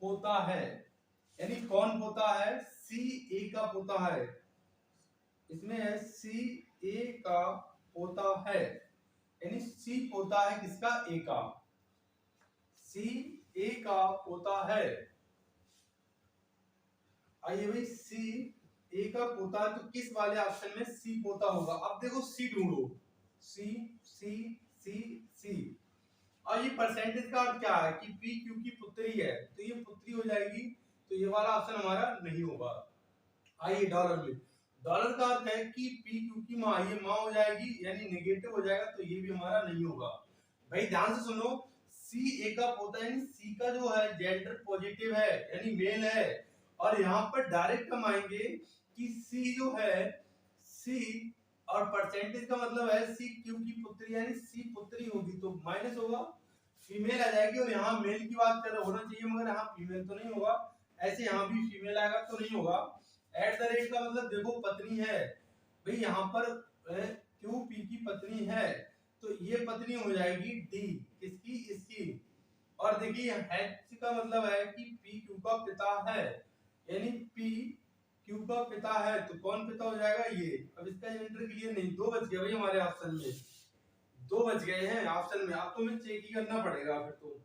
पोता है, यानी कौन पोता है, सी ए का पोता है। इसमें है सी ए का पोता है, यानी सी पोता है किसका, ए का, सी ए का पोता है। आइए भाई सी ए का पोता है, तो किस वाले ऑप्शन में सी पोता होगा, अब देखो सी ढूंढो, सी सी सी सी, और ये परसेंटेज का अर्थ क्या है कि पी क्यू की पुत्री है, तो ये पुत्री हो जाएगी, तो ये वाला ऑप्शन हमारा नहीं होगा। आइए डॉलर में, डॉलर का अर्थ है कि पी क्यू की माँ, ये माँ हो जाएगी यानी नेगेटिव हो जाएगा, तो ये भी हमारा नहीं होगा। भाई ध्यान से सुनो, सी ए का पोता यानी सी का जो है जेंडर पॉजिटिव है यानी मेल है, और यहाँ पर डायरेक्ट हम आएंगे कि सी जो है सी, और परसेंटेज का मतलब है सी क्यू की पुत्री यानी सी पुत्री होगी तो माइनस होगा, फीमेल आ जाएगी, और यहाँ मेल की बात कर रहे होना चाहिए मगर यहाँ फीमेल तो नहीं होगा, ऐसे यहाँ भी फीमेल आएगा तो नहीं होगा। एट द रेट का मतलब देखो पत्नी है, भाई यहाँ पर क्यू पी की पत्नी है, तो ये पत्नी हो जाएगी डी, किसकी, इसकी। और देखिए एच का मतलब है कि पी क्यू का पिता है, यानी पी क्यू का पिता है, तो कौन पिता हो जाएगा, ये। अब इसका जेंडर क्लियर नहीं, दो बच गए भाई हमारे ऑप्शन में, दो बच गए हैं ऑप्शन में, अब तो हमें चेक ही करना पड़ेगा फिर तो।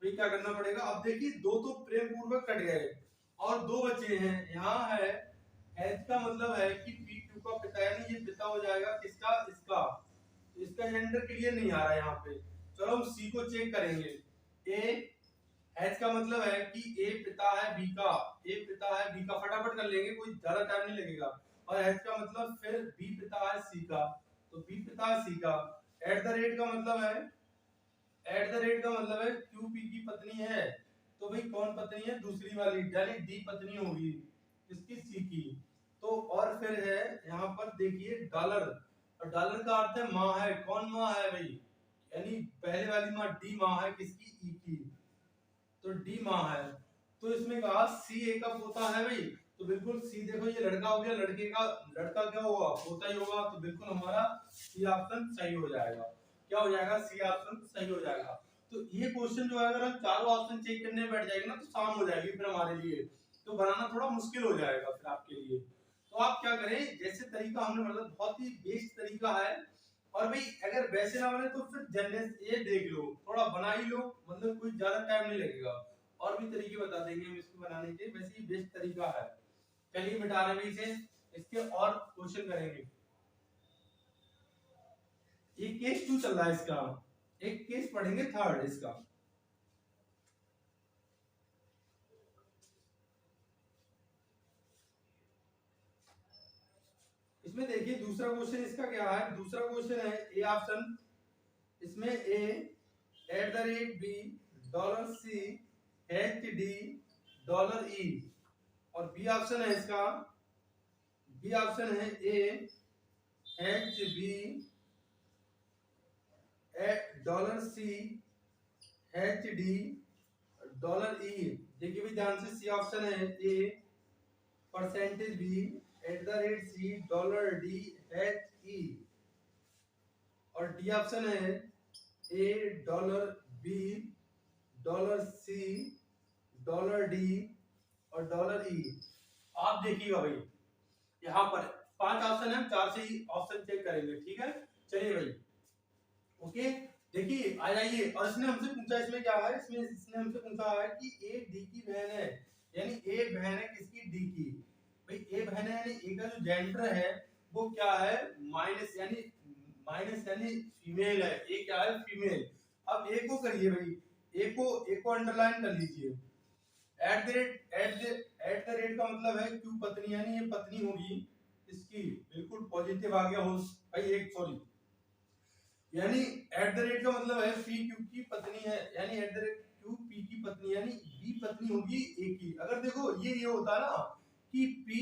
फिर क्या करना पड़ेगा, अब देखिए दो तो प्रेम पूर्वक कट गए और दो बचे हैं, यहाँ है एच का मतलब है कि पी क्यू का पिता, यानी ये पिता हो जाएगा किसका, इसका, तो इसका जेंडर क्लियर नहीं आ रहा है यहाँ पे। चलो हम सी को चेक करेंगे। ए एच का मतलब है कि ए पिता है बी का, ए पिता है बी का, फटाफट कर लेंगे कोई ज्यादा टाइम नहीं लगेगा, और एच का मतलब फिर बी पिता है सी का, तो बी पिता है सी का। एट द रेट का मतलब है, एट द रेट का मतलब है क्यू पी की पत्नी है, तो भाई कौन पत्नी है, दूसरी वाली यानी डी पत्नी होगी इसकी सी की। तो और फिर है यहाँ पर देखिए डॉलर, और डॉलर का अर्थ है माँ है, कौन माँ है भाई, यानी पहले वाली माँ डी माँ है किसकी, ई की, तो डी माँ है। तो इसमें कहा सी ए का पोता है भाई, तो बिल्कुल सी, देखो ये लड़का हो गया, लड़के का लड़का क्या होगा, पोता ही होगा, तो बिल्कुल हमारा सी ऑप्शन सही हो जाएगा। क्या हो जाएगा, सी ऑप्शन सही हो जाएगा। तो ये क्वेश्चन जो है अगर हम चारों ऑप्शन चेक करने बैठ जाएंगे ना तो शाम हो जाएगी फिर हमारे लिए, तो बनाना थोड़ा मुश्किल हो जाएगा फिर आपके लिए। तो आप क्या करें, जैसे तरीका हमने मतलब बहुत ही बेस्ट तरीका है, और भाई अगर वैसे ना बने तो फिर जनरेट ये देख लो, थोड़ा बना ही लो, मतलब कोई ज्यादा टाइम नहीं लगेगा, और भी तरीके बता देंगे हम इसको बनाने के, वैसे ही बेस्ट तरीका है। चलिए मिटा रहे हैं इसे, इसके और क्वेश्चन करेंगे। ये केस 2 चल रहा है इसका, एक केस पढ़ेंगे थर्ड इसका। इसमें देखिए दूसरा क्वेश्चन इसका क्या है, दूसरा क्वेश्चन है ए ऑप्शन, इसमें A at the rate B dollar C H D dollar E, और बी ऑप्शन है इसका, बी ऑप्शन है A H B dollar C H D dollar E. देखिए भी ध्यान से, सी ऑप्शन है A percentage B at the rate C dollar D H E, और डी ऑप्शन है A dollar B dollar C dollar D और dollar E. आप देखिएगा भाई यहाँ पर 5 ऑप्शन है, 4 से ही ऑप्शन चेक करेंगे, ठीक है। चलिए भाई ओके, देखिए आ जाइए, और इसने हमसे पूछा, इसमें क्या है, इसमें इसने हमसे पूछा है कि ए डी की बहन है, यानी ए बहन है किसकी, डी की। भाई ए बहन है यानी ए का जो जेंडर है वो क्या है, माइनस यानी फीमेल है, ए क्या है, फीमेल। अब ए को करिए भाई, ए को अंडरलाइन कर लीजिए। एट द रेट का मतलब है क्यू पत्नी, यानी ये पत्नी होगी इसकी, बिल्कुल पॉजिटिव आ गया हो भाई, एक सॉरी, यानी एट द रेट का मतलब है पी क्यू की पत्नी है, यानी eight the rate Q P की पत्नी, यानी बी पत्नी होगी ए की। अगर देखो ये होता ना कि पी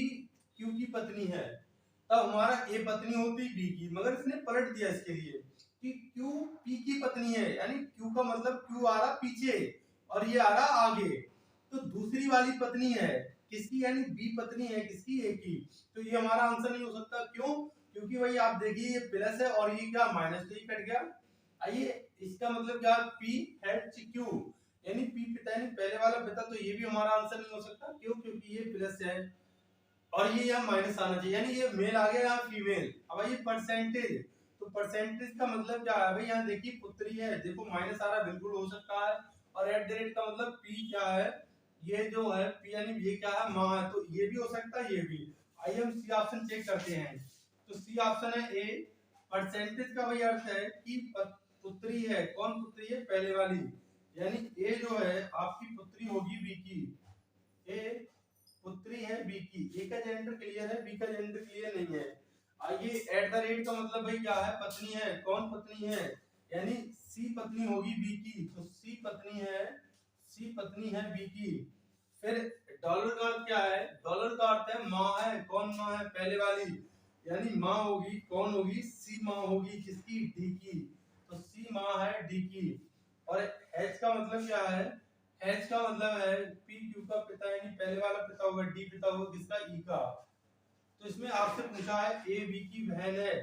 क्यू की पत्नी है, तब हमारा ए पत्नी होती बी की, मगर इसने पलट दिया इसके लिए कि क्यू पी की पत्नी है, यानी क्यू का मतलब क्यू आ रहा पीछे और ये आ रहा आगे, तो दूसरी वाली पत्नी है किसकी, यानी बी पत्नी है किसकी, ए की। तो ये हमारा आंसर नहीं हो सकता, क्यों, क्योंकि भाई आप देखिए ये प्लस है और ये क्या माइनस, तो ये कट गया। आइए इसका मतलब क्या, पी एच क्यू, यानी पी पिता यानी पहले वाला पिता, तो ये भी हमारा आंसर नहीं हो सकता, क्यों, क्योंकि ये प्लस है और ये यहाँ माइनस आना चाहिए, यानी ये मेल आ गया यहाँ फीमेल। अब ये परसेंटेज, तो परसेंटेज का मतलब क्या है भाई, यहाँ देखिए पुत्री है, देखो माइनस आ रहा, बिल्कुल हो सकता है, और एट द रेट का मतलब पी क्या है, ये जो है पी यानी ये क्या है, माँ है, तो ये भी हो सकता है, ये भी। आइए हम सी ऑप्शन चेक करते हैं। तो सी ऑप्शन है ए, परसेंटेज का भाई अर्थ है कि पुत्री है, कौन पुत्री है? पहले वाली, यानी ए जो है आपकी पुत्री होगी बी की, ए पुत्री है बी की। ए का जेंडर क्लियर है, बी का जेंडर क्लियर नहीं है। आइए एट द रेट का मतलब भाई क्या है? पत्नी है, कौन पत्नी है? यानी सी पत्नी होगी बी की, तो सी पत्नी है, सी पत्नी है बी की। फिर डॉलर का अर्थ क्या है? डॉलर का अर्थ है माँ है, कौन माँ है? पहले वाली, यानी माँ होगी, कौन होगी? सी माँ होगी, किसकी? डी की, तो सी माँ है डी की। और एच का मतलब क्या है? एच का मतलब है पी क्यू का पिता, यानी पहले वाला पिता होगा, डी पिता होगा किसका? ई का। तो इसमें आपसे पूछा है ए बी की बहन है,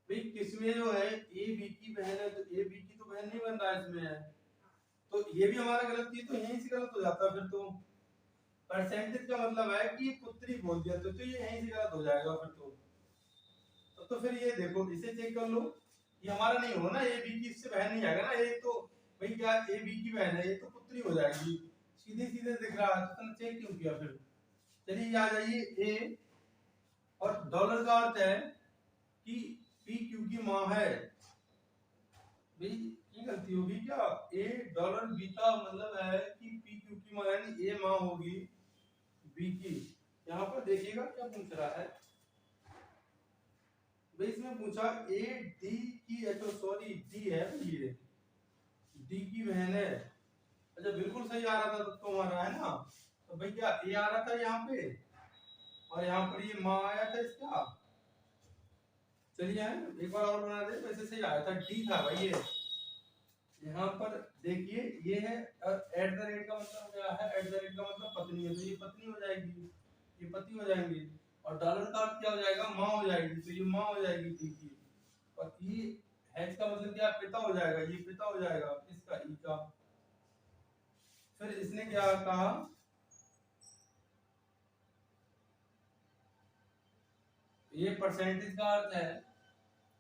भाई किसमें जो है ए बी की बहन है, तो ए बी की तो बहन नहीं बन रहा है इसमें है, तो ये भी हमारा गलत किया, तो यहीं से गलत हो जाता फिर तो। परसेंटेज का मतलब है कि पुत्री बोल दिया तो ये यहीं से गलत हो जाएगा फिर तो फिर ये देखो इसे चेक कर लो, ये हमारा नहीं होगा ना, ए बी की इससे बहन नहीं आएगा ना, ये तो भाई क्या ए बी की बहन है, ये तो पुत्री हो जाएगी, सीधे सीधे दिख रहा है, तो तुमने चेक क्यों किया फिर? चलिए आ जाइए ए, और डॉलर का अर्थ है कि पी क्यू की माँ है, भाई ये गलती होगी क्या? ए डॉलर बी का मतलब है कि पी क्यू की माँ, यानी ए माँ होगी बी की। यहाँ पर देखिएगा क्या पूछ रहा है भाई, इसमें पूछा ए डी की, अच्छा सॉरी डी है ये, डी की बहन है। अच्छा बिल्कुल सही आ रहा था तब तो हमारा, है ना? तो भाई क्या ए आ रहा था यहाँ पे, और यहाँ पर ये माँ आया था इसका। चलिए एक बार और बना दे, वैसे सही आया था, डी था भाई ये। यहाँ पर देखिए ये है एट द रेट का मतलब क्या है? एट द रेट का मतलब पत्नी है, तो ये पत्नी हो जाएगी, ये पति हो जाएंगे। और डॉलर का अर्थ क्या हो जाएगा? माँ हो जाएगी, तो ये माँ हो जाएगी डी की। और ये हैज का मतलब क्या? पिता हो जाएगा, ये पिता हो जाएगा किसका? ई का। फिर इसने क्या कहा? ये परसेंटेज का अर्थ है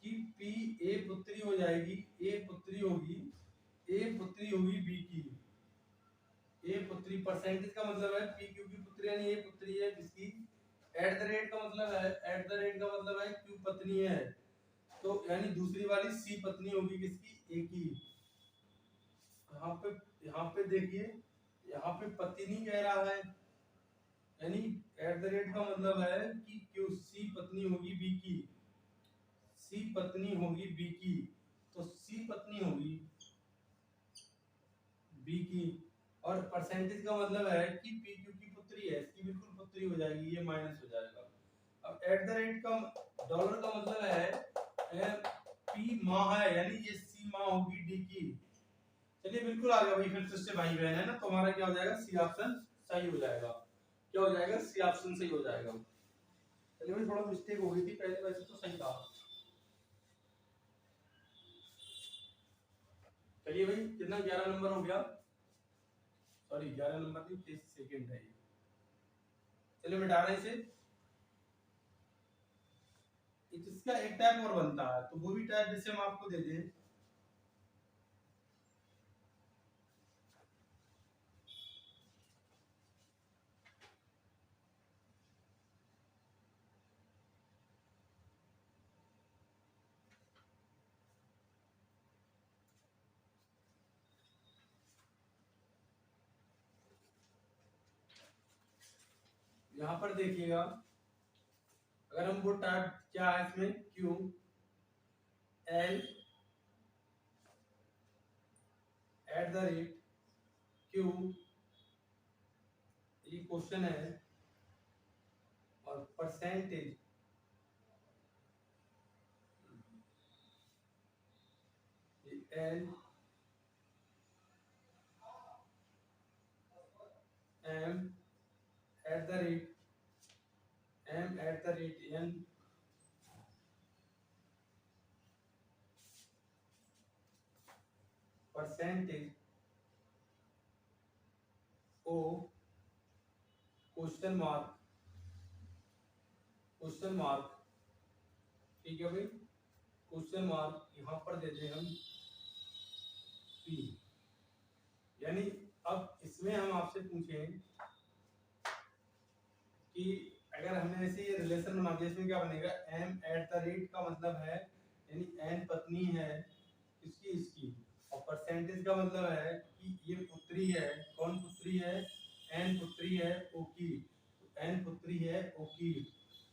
कि पी ए पुत्री हो जाएगी, ए पुत्री होगी, ए पुत्री होगी बी की, ए पुत्री। परसेंटेज का मतलब है पी क्यू की पुत्री, यानी ए पुत्री है किसकी? एट द रेट का मतलब है, एट द रेट का मतलब है क्यू पत्नी है, तो यानी दूसरी वाली सी पत्नी होगी किसकी? ए की। यहाँ पे देखिए, यहाँ पे पति नहीं कह रहा है, यानी एट द रेट का मतलब है कि क्यू सी पत्नी होगी बी की, सी पत्नी होगी बी की, तो सी पत्नी होगी बी की। और परसेंटेज का मतलब है कि पी क्यू की पुत्री है, इसकी बिल्कुल पुत्री हो जाएगी, ये माइनस हो जाएगा। अब एट द रेट का डॉलर का मतलब है पी माँ है, यानी ये सी माँ होगी डी की। चलिए बिल्कुल आ गया भाई, फिर से भाई बहन है ना, तो हमारा क्या हो जाएगा? सी ऑप्शन सही हो जाएगा। क्या हो जाएगा? सी ऑप्शन सही हो जाएगा। चलिए भाई थोड़ा मिस्टेक हो गई थी पहले, वैसे तो सही था। चलिए भाई कितना 11 नंबर हो गया, सॉरी 11 नंबर नहीं 23 सेकंड है ये। चलिए मिटा रहे इसे, इसका एक टैब और बनता है, तो वो भी टैब जैसे हम आपको दे दें। यहाँ पर देखिएगा, अगर हम वो टैब क्या है इसमें, Q L at the rate Q, ये क्वेश्चन है, और percentage L M at the rate M at the rate N, percentage O question mark, question mark, ठीक है भाई, क्वेश्चन मार्क यहाँ पर देते हैं हम पी। यानी अब इसमें हम आपसे पूछें कि अगर हमने ऐसे ये रिलेशन बना दिया, इसमें क्या बनेगा? एम एट द रेट का मतलब है, यानी एन पत्नी है, इसकी इसकी। और परसेंटेज का मतलब है कि ये पुत्री है, कौन पुत्री है, एन पुत्री है ओ की, एन पुत्री है ओ की।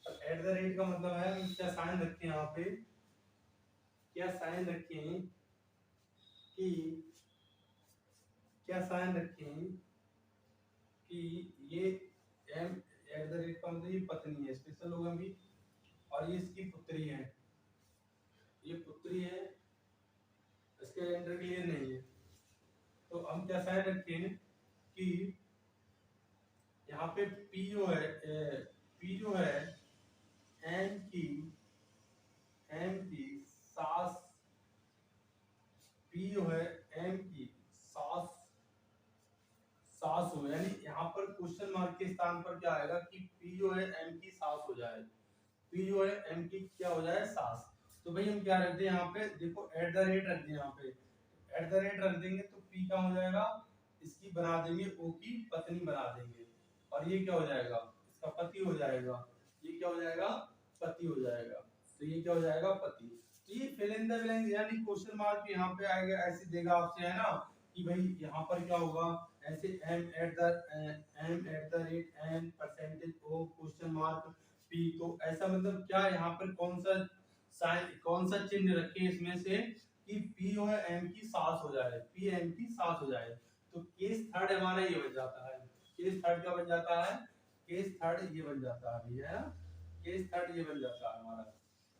एट द रेट का मतलब है हम क्या साइन रखें यहाँ पे, क्या साइन रखें कि, क्या साइन रखें कि ये एम एट द रेट का मतलब ये पत्नी है, स्पेशल होगा भी, और ये इसकी पुत्री है, ये पुत्री है, इसके जेंडर क्लियर नहीं है। तो हम क्या साइन रखें कि यहाँ पे P जो है, P जो है एम की सास, P जो है एम की सास, सास हो, यानी यहाँ पर क्वेश्चन मार्क के स्थान पर क्या आएगा कि P जो है एम की सास हो जाए, P जो है एम की क्या हो जाए, सास। तो भाई हम क्या रख दें यहाँ पे, देखो एट द रेट रख दें, यहाँ पे एट द रेट रख देंगे तो P क्या हो जाएगा, इसकी बना देंगे O की पत्नी बना देंगे, और ये क्या हो जाएगा, इसका पति हो जाएगा, ये क्या हो जाएगा, पति हो जाएगा। तो ये क्या हो जाएगा, पति। तो ये फिल इन द ब्लैंक यानी क्वेश्चन मार्क यहाँ पे आएगा, ऐसे देगा आपसे, है ना, कि भाई यहाँ पर क्या होगा, ऐसे M at the rate N percentage O question mark P। तो ऐसा मतलब क्या, यहाँ पर कौन सा साइन, कौन सा चिन्ह रखें इसमें से कि P जो है M की सास हो जाए, P M की सास हो जाए। तो केस थर्ड हमारा ये बन जाता है, केस थर्ड क्या बन जाता है, केस थर्ड ये बन जाता है भैया, केस थर्ड ये बन जाता है हमारा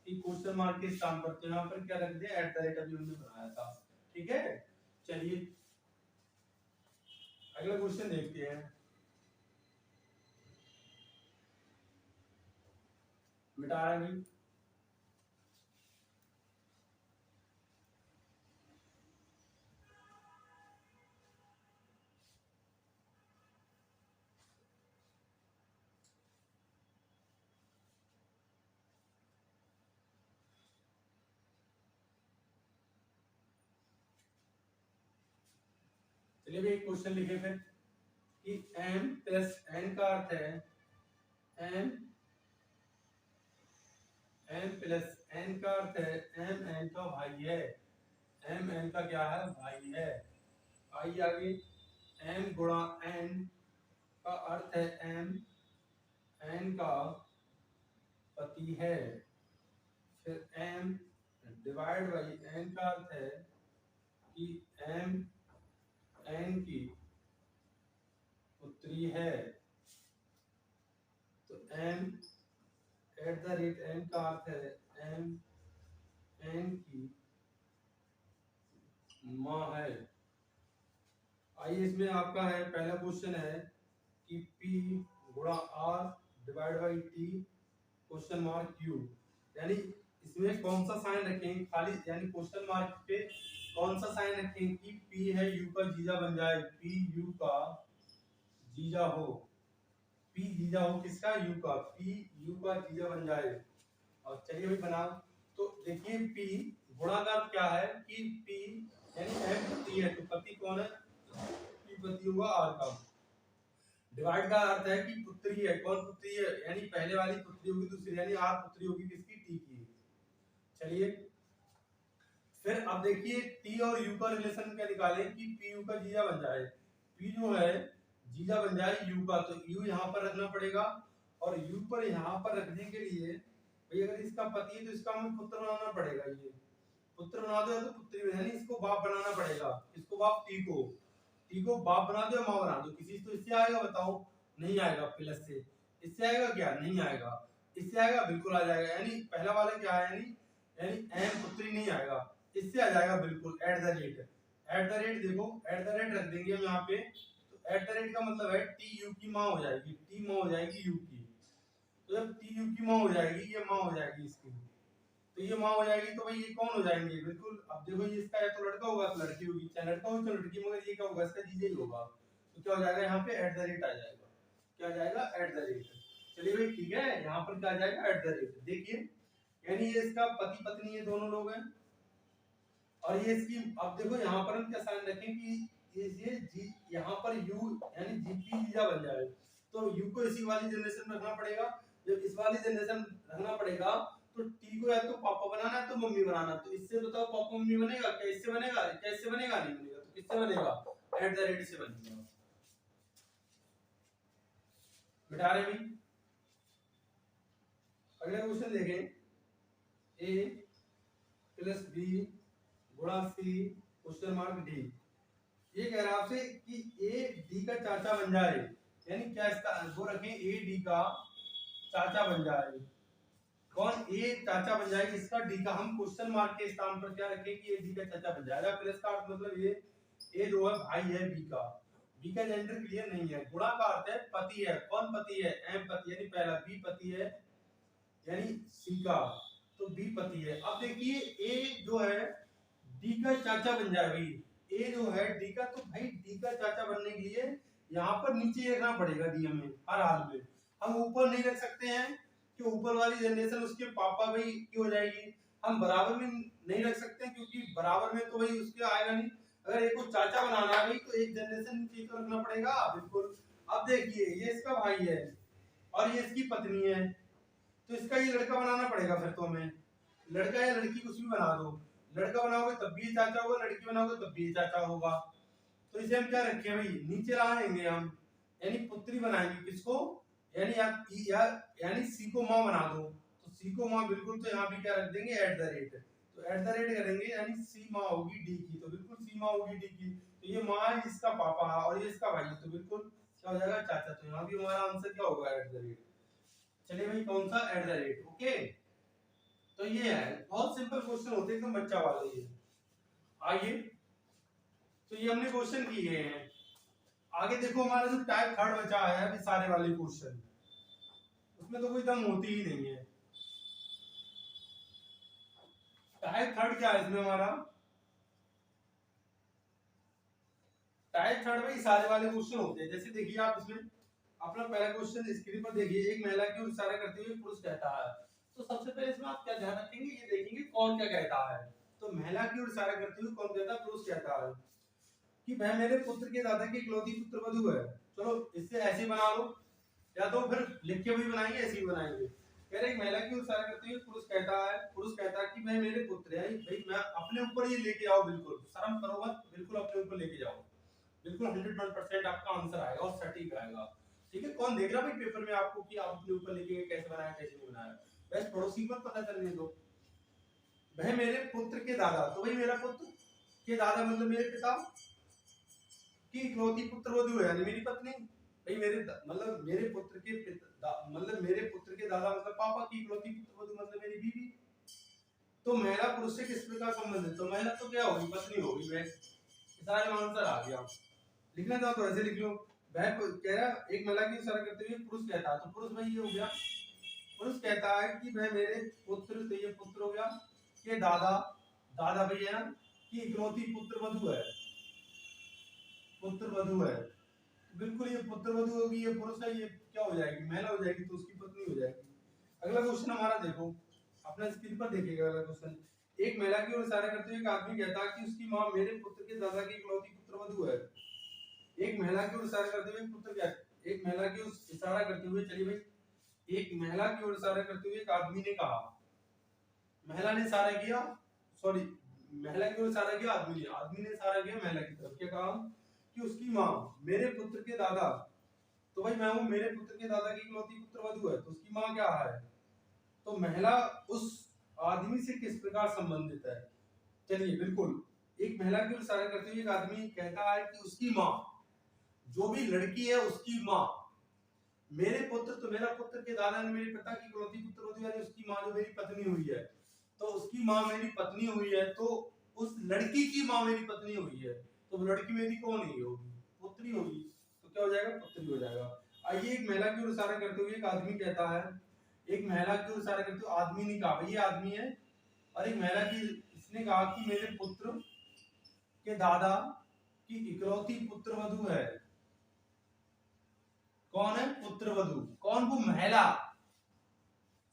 कि क्वेश्चन मार्क के स्थान पर, तो यहाँ पर क्या रख दिया, एट द रेट अभी हमने बनाया था। ठीक है, चलिए अगला क्वेश्चन देखते हैं। मिटा रहा है भाई, चलिए भी एक क्वेश्चन लिखे फिर कि m प्लस n का अर्थ है m, m प्लस n का अर्थ है m n का भाई है, m n का क्या है, भाई है। आइए आगे, m गुणा n का अर्थ है m n का पति है, फिर m डिवाइड बाई n का अर्थ है कि m n की पुत्री है। तो m eight the rate n का अर्थ है m n की माँ है। आइए इसमें आपका है पहला क्वेश्चन है कि P गुणा R divide by T question mark Q, यानी इसमें कौन सा साइन रखें खाली, यानी क्वेश्चन मार्क पे कौन सा साइन रखें कि P है U का जीजा बन जाए, P U का जीजा हो, P जीजा हो किसका, U का, P U का जीजा बन जाए। और चलिए भाई बनाओ। तो देखिए P गुणा का क्या है कि P यानी M पति है, तो पति कौन है, P पति हुआ R का। डिवाइड का अर्थ है कि पुत्री है, कौन पुत्री है, यानी पहले वाली पुत्री होगी दूसरी, यानी R पुत्री होगी किसकी, T की। चलिए फिर अब देखिए T और U का रिलेशन क्या निकालें कि P U का जीजा बन जाए, P जो है जीजा बन जाए U का, तो U यहाँ पर रखना पड़ेगा, और U पर यहाँ पर रखने के लिए भाई अगर इसका पति है तो इसका हमें पुत्र बनाना पड़ेगा, ये पुत्र बना दो तो पुत्री, यानी इसको बाप बनाना पड़ेगा, इसको बाप, टी को बाप बना दो या माँ बना दो, किसी तो इससे आएगा बताओ, नहीं आएगा, प्लस से इससे आएगा क्या, नहीं आएगा, इससे आएगा, बिल्कुल आ जाएगा, यानी पहला वाला क्या है, यानी एम पुत्री नहीं आएगा, इससे आ जाएगा बिल्कुल eight the rate, eight the rate देखो एट द रेट रख देंगे हम यहाँ पे, तो एट द रेट का मतलब है टी यू की माँ हो जाएगी, टी माँ हो जाएगी यू की, तो जब टी यू की माँ हो जाएगी, ये माँ हो जाएगी इसकी, तो ये माँ हो जाएगी, तो भाई ये कौन हो जाएंगे, बिल्कुल अब देखो ये इसका है तो लड़का होगा तो लड़की होगी, चाहे लड़का हो तो लड़की, मगर ये क्या होगा, इसका जीजा ही होगा, तो क्या हो जाएगा यहाँ पे एट द रेट आ जाएगा, क्या आ जाएगा, एट द रेट। चलिए भाई ठीक है, यहाँ पर क्या आ जाएगा, एट द रेट। देखिए यानी ये इसका पति पत्नी है, दोनों लोग हैं, और ये इसकी, अब देखो यहाँ पर हम क्या साइन रखें कि ये जी यहाँ पर यू यानी जीपी जीजा बन जाए, तो यू को इसी वाली जनरेशन में रखना पड़ेगा, जब इस वाली जनरेशन रखना पड़ेगा तो टी को या तो पापा बनाना है तो मम्मी बनाना, तो इससे बताओ पापा मम्मी बनेगा क्या? इससे बनेगा? कैसे बनेगा? नहीं बनेगा। तो किससे बनेगा? एट द रेट से बनेगा। बिठा रहे भी। अगला क्वेश्चन देखें, ए प्लस बी गुणा सी क्वेश्चन मार्क डी। ये कह रहा है आपसे कि ए डी का चाचा बन जाए, यानी क्या इसका वो रखें ए डी का चाचा बन जाए। कौन ए चाचा बन जाए किसका? डी का। हम क्वेश्चन मार्क के स्थान पर क्या रखें कि ए डी का चाचा बन जाएगा। प्लस का अर्थ मतलब ये ए जो है भाई है बी का। बी का जेंडर क्लियर नहीं है। गुणा का अर्थ है पति है। कौन पति है? एम पति, यानी पहला बी पति है यानी सी का, तो बी पति है। अब देखिए ए जो है डी का चाचा बन जाए भाई, ए जो है डी का, तो भाई डी का चाचा बनने के लिए यहाँ पर नीचे रखना पड़ेगा डी हमें हर हाल में। हम ऊपर नहीं रख सकते हैं कि ऊपर वाली जनरेशन उसके पापा भाई की हो जाएगी। हम बराबर में नहीं रख सकते क्योंकि बराबर में तो भाई उसके आएगा नहीं। अगर एक को चाचा बनाना है भाई तो एक जनरेशन नीचे तो रखना पड़ेगा बिल्कुल। अब देखिए ये इसका भाई है और ये इसकी पत्नी है, तो इसका ये लड़का बनाना पड़ेगा। फिर तो हमें लड़का या लड़की कुछ भी बना दो, लड़का बनाओगे तब भी चाचा होगा, लड़की बनाओगे तब भी चाचा होगा। तो इसे हम क्या रखें भाई? नीचे लाएंगे हम, यानी पुत्री बनाएंगे। किसको? यानी सी को माँ बना दो, तो सी को माँ बिल्कुल, तो यहाँ भी क्या रख देंगे? Eight the rate. तो एट द रेट करेंगे यानी सी माँ होगी डी की, तो बिल्कुल सी माँ होगी डी की। तो ये माँ इसका पापा और ये इसका भाई, तो बिल्कुल क्या हो जाएगा? चाचा। तो यहाँ भी हमारा आंसर क्या होगा? Eight the rate. चलिए भाई कौन सा? Eight the rate. ओके, तो ये है बहुत सिंपल क्वेश्चन होते हैं एकदम बच्चा वाले। ये आइए, तो ये हमने क्वेश्चन किए हैं। आगे देखो हमारा जो टाइप थर्ड बचा है अभी सारे वाले क्वेश्चन, उसमें तो कोई दम होती ही नहीं है। टाइप थर्ड क्या है इसमें हमारा? टाइप थर्ड में सारे वाले क्वेश्चन होते हैं। जैसे देखिए आप इसमें अपना पहला क्वेश्चन स्क्रीन पर देखिए, एक महिला की ओर इशारा करते हुए पुरुष कहता है। तो सबसे पहले इसमें आप क्या ध्यान रखेंगे? ये देखेंगे कौन क्या कहता है। तो महिला की ओर इशारा करते हुए कौन कहता है? पुरुष कहता है कि वह मेरे पुत्र के दादा की इकलौती पुत्र वधू है। चलो इससे ऐसे बना लो, या तो फिर लिख के भी बनाएंगे, ऐसे ही बनाएंगे। कह रहे महिला की ओर इशारा करते हुए पुरुष कहता है कि वह मेरे पुत्र है। भाई मैं अपने ऊपर ये लेके आओ, बिल्कुल शर्म करो मत, बिल्कुल अपने ऊपर लेके जाओ। बिल्कुल 100% आपका आंसर आएगा और सटीक आएगा। ठीक है, कौन देख रहा भाई पेपर में आपको कि आप अपने ऊपर लेके कैसे बनाया कैसे नहीं बनाया? बस पड़ोसी को पता चलने दो। वह मेरे पुत्र के दादा, तो भाई मेरा पुत्र के दादा मतलब मेरे पिता की इकलौती पुत्र वधू है, यानी मेरी पत्नी। भाई मेरे मतलब मेरे पुत्र के मतलब मेरे पुत्र के दादा मतलब पापा की इकलौती पुत्र वधू मतलब मेरी बीवी। तो महिला पुरुष से किस प्रकार संबंधित? तो महिला तो क्या होगी? पत्नी होगी। बस सारे आंसर आ गया। लिखना चाहो तो ऐसे लिख लो। वह कह रहा एक महिला की इशारा करते हुए पुरुष कहता है, तो पुरुष भाई ये हो गया। पुरुष कहता है कि वह मेरे पुत्र, तो ये पुत्र हो गया, के दादा, दादा भैया की इकलौती पुत्र वधू है, पुत्र वधू है। बिल्कुल ये पुत्र वधू होगी, ये पुरुष है, ये क्या हो जाएगी? महिला हो जाएगी, तो उसकी पत्नी हो जाएगी। अगला क्वेश्चन हमारा देखो, अपना स्क्रीन पर देखिएगा। अगला क्वेश्चन, एक महिला की ओर इशारा करते हुए एक आदमी कहता है कि उसकी मां मेरे पुत्र के दादा की इकलौती पुत्र वधू है। एक महिला की ओर इशारा करते हुए पुत्र क्या? एक महिला की ओर इशारा करते हुए, चलिए भाई, एक महिला की ओर इशारा करते हुए एक आदमी ने कहा, महिला ने इशारा किया, सॉरी महिला की ओर इशारा किया आदमी ने इशारा किया महिला की तरफ। क्या कहा? कि उसकी मां मेरे पुत्र के दादा, तो भाई मैं हूं मेरे पुत्र के दादा की इकलौती पुत्र वधू है, तो उसकी मां क्या है? तो महिला उस आदमी से किस प्रकार संबंधित है? चलिए बिल्कुल, एक महिला की ओर इशारा करते हुए एक आदमी कहता है कि उसकी मां, जो भी लड़की है उसकी मां, मेरे पुत्र, तो मेरा पुत्र के दादा ने मेरे पिता की इकलौती पुत्र वधू यानी उसकी मां जो मेरी पत्नी हुई है, तो उसकी मां मेरी पत्नी हुई है, तो उस लड़की की मां मेरी पत्नी हुई है, तो लड़की मेरी कौन ही होगी? पुत्री होगी। तो क्या हो जाएगा? पुत्री हो जाएगा। आइए, एक महिला की ओर इशारा करते हुए एक आदमी कहता है, एक महिला की ओर इशारा करते हुए आदमी ने कहा, ये आदमी है, और एक महिला की इसने कहा कि मेरे पुत्र के दादा की इकलौती पुत्र वधू है। कौन है? पुत्र वधू। कौन? वो महिला,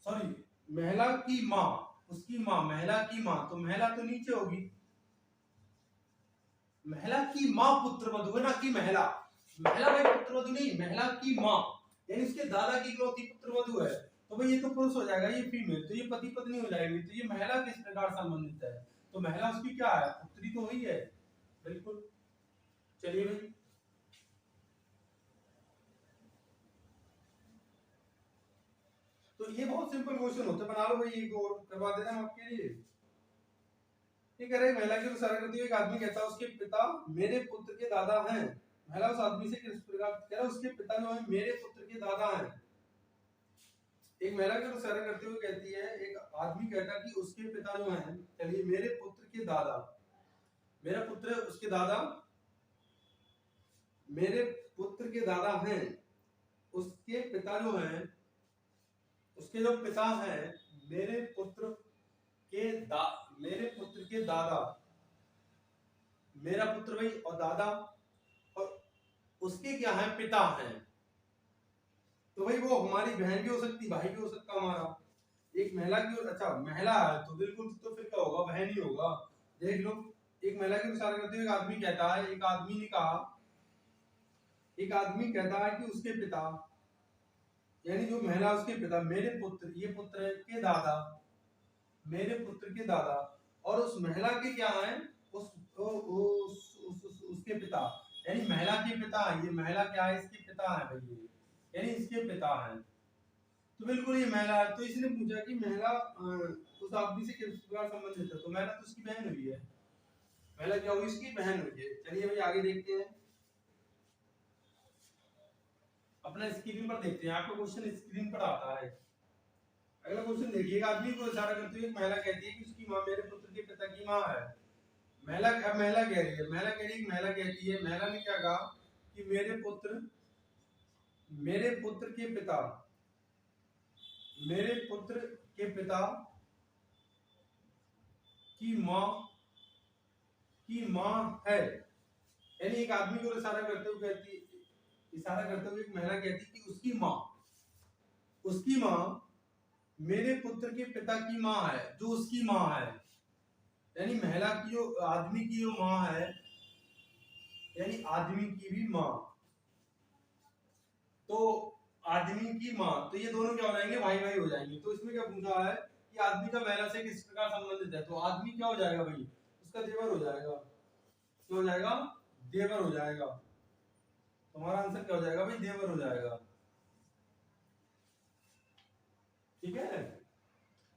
सॉरी महिला की मां, उसकी मां, महिला की मां, तो महिला तो नीचे होगी, महिला की मां पुत्र वधू है ना कि महिला, महिला भाई पुत्र वधू नहीं, महिला की मां, यानी उसके दादा की इकलौती पुत्र वधू है, तो भाई ये तो पुरुष हो जाएगा, ये फीमेल, तो ये पति पत्नी हो जाएंगे। तो ये महिला किस प्रकार संबंधित है, तो महिला उसकी क्या है, पुत्री तो वही है, बिल्कुल। चलिए भाई, तो ये बहुत सिंपल क्वेश्चन होता है, बना लो भाई, एक और करवा देना हम आपके लिए। ये कह रहे हैं महिला की ओर इशारा करते हुए एक आदमी कहता है उसके पिता मेरे पुत्र के दादा हैं। महिला उस आदमी से किस प्रकार कह रहा है, उसके पिता जो है मेरे पुत्र के दादा हैं। एक महिला की ओर इशारा करते हुए कहती है, एक आदमी कहता है कि उसके पिता जो हैं, चलिए मेरे पुत्र के दादा, मेरा पुत्र उसके दादा, मेरे पुत्र के दादा हैं, उसके पिता जो हैं, उसके जो पिता हैं मेरे पुत्र के मेरे पुत्र के दादा, मेरा पुत्र भाई और दादा, और उसके क्या है, पिता हैं। तो भाई वो हमारी बहन भी हो सकती, भाई भी हो सकता हमारा। एक महिला की ओर, अच्छा महिला है तो बिल्कुल, तो फिर क्या होगा, बहन ही होगा। देख लो, एक महिला की ओर इशारा करते हुए एक आदमी कहता है, एक आदमी ने कहा, एक आदमी कहता है कि उसके पिता, यानी जो महिला उसके पिता, मेरे पुत्र, ये पुत्र के दादा, मेरे पुत्र के दादा, और उस महिला के क्या है, उसके पिता, यानी महिला के पिता, ये महिला क्या है, इसके पिता है भाई, ये यानी इसके पिता हैं। तो बिल्कुल ये महिला है। तो इसने पूछा कि महिला उस आदमी से किस प्रकार संबंधित है, तो महिला तो उसकी बहन हुई है, महिला क्या हुई, उसकी बहन हुई है। चलिए भाई आगे देखते हैं, अपना स्क्रीन पर देखते हैं, आपका क्वेश्चन स्क्रीन पर आता है। अगला क्वेश्चन देखिए, एक आदमी को इशारा करते हुए एक महिला कहती है कि उसकी माँ मेरे पुत्र के पिता की माँ है। महिला, अब महिला कह रही है, महिला कह रही है, महिला कहती है, महिला ने क्या कहा कि मेरे पुत्र के पिता, मेरे पुत्र के पिता की माँ है। यानी एक आदमी को इशारा करते हुए कहती, इशारा करते हुए एक महिला कहती कि उसकी माँ मेरे पुत्र के पिता की माँ है, जो उसकी माँ है। यानी महिला की जो, आदमी की जो माँ है, यानी आदमी की भी माँ, तो आदमी की माँ, तो ये दोनों क्या हो जाएंगे, भाई भाई हो जाएंगे। तो इसमें क्या पूछा है कि आदमी का महिला से किस प्रकार संबंधित है, तो आदमी क्या हो जाएगा भाई, उसका देवर हो जाएगा। क्या हो जाएगा, देवर हो जाएगा। तुम्हारा आंसर क्या हो जाएगा भाई, देवर हो जाएगा। ठीक है,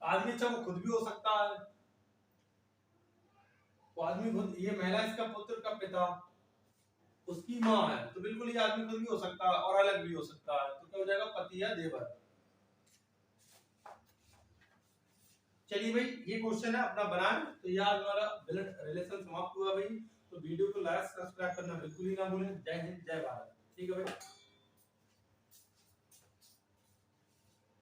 आदमी, अच्छा वो खुद भी हो सकता है, वो आदमी खुद, ये महिला इसका पुत्र का पिता, उसकी माँ है, तो बिल्कुल ये आदमी खुद भी हो सकता है और अलग भी हो सकता है। तो क्या हो जाएगा, पति या देवर। चलिए भाई, ये क्वेश्चन है अपना बनाए, तो यह हमारा ब्लड रिलेशन समाप्त हुआ भाई। तो वीडियो को लाइक सब्सक्राइब करना बिल्कुल ही ना भूलें। जय हिंद, जय भारत। ठीक है भाई।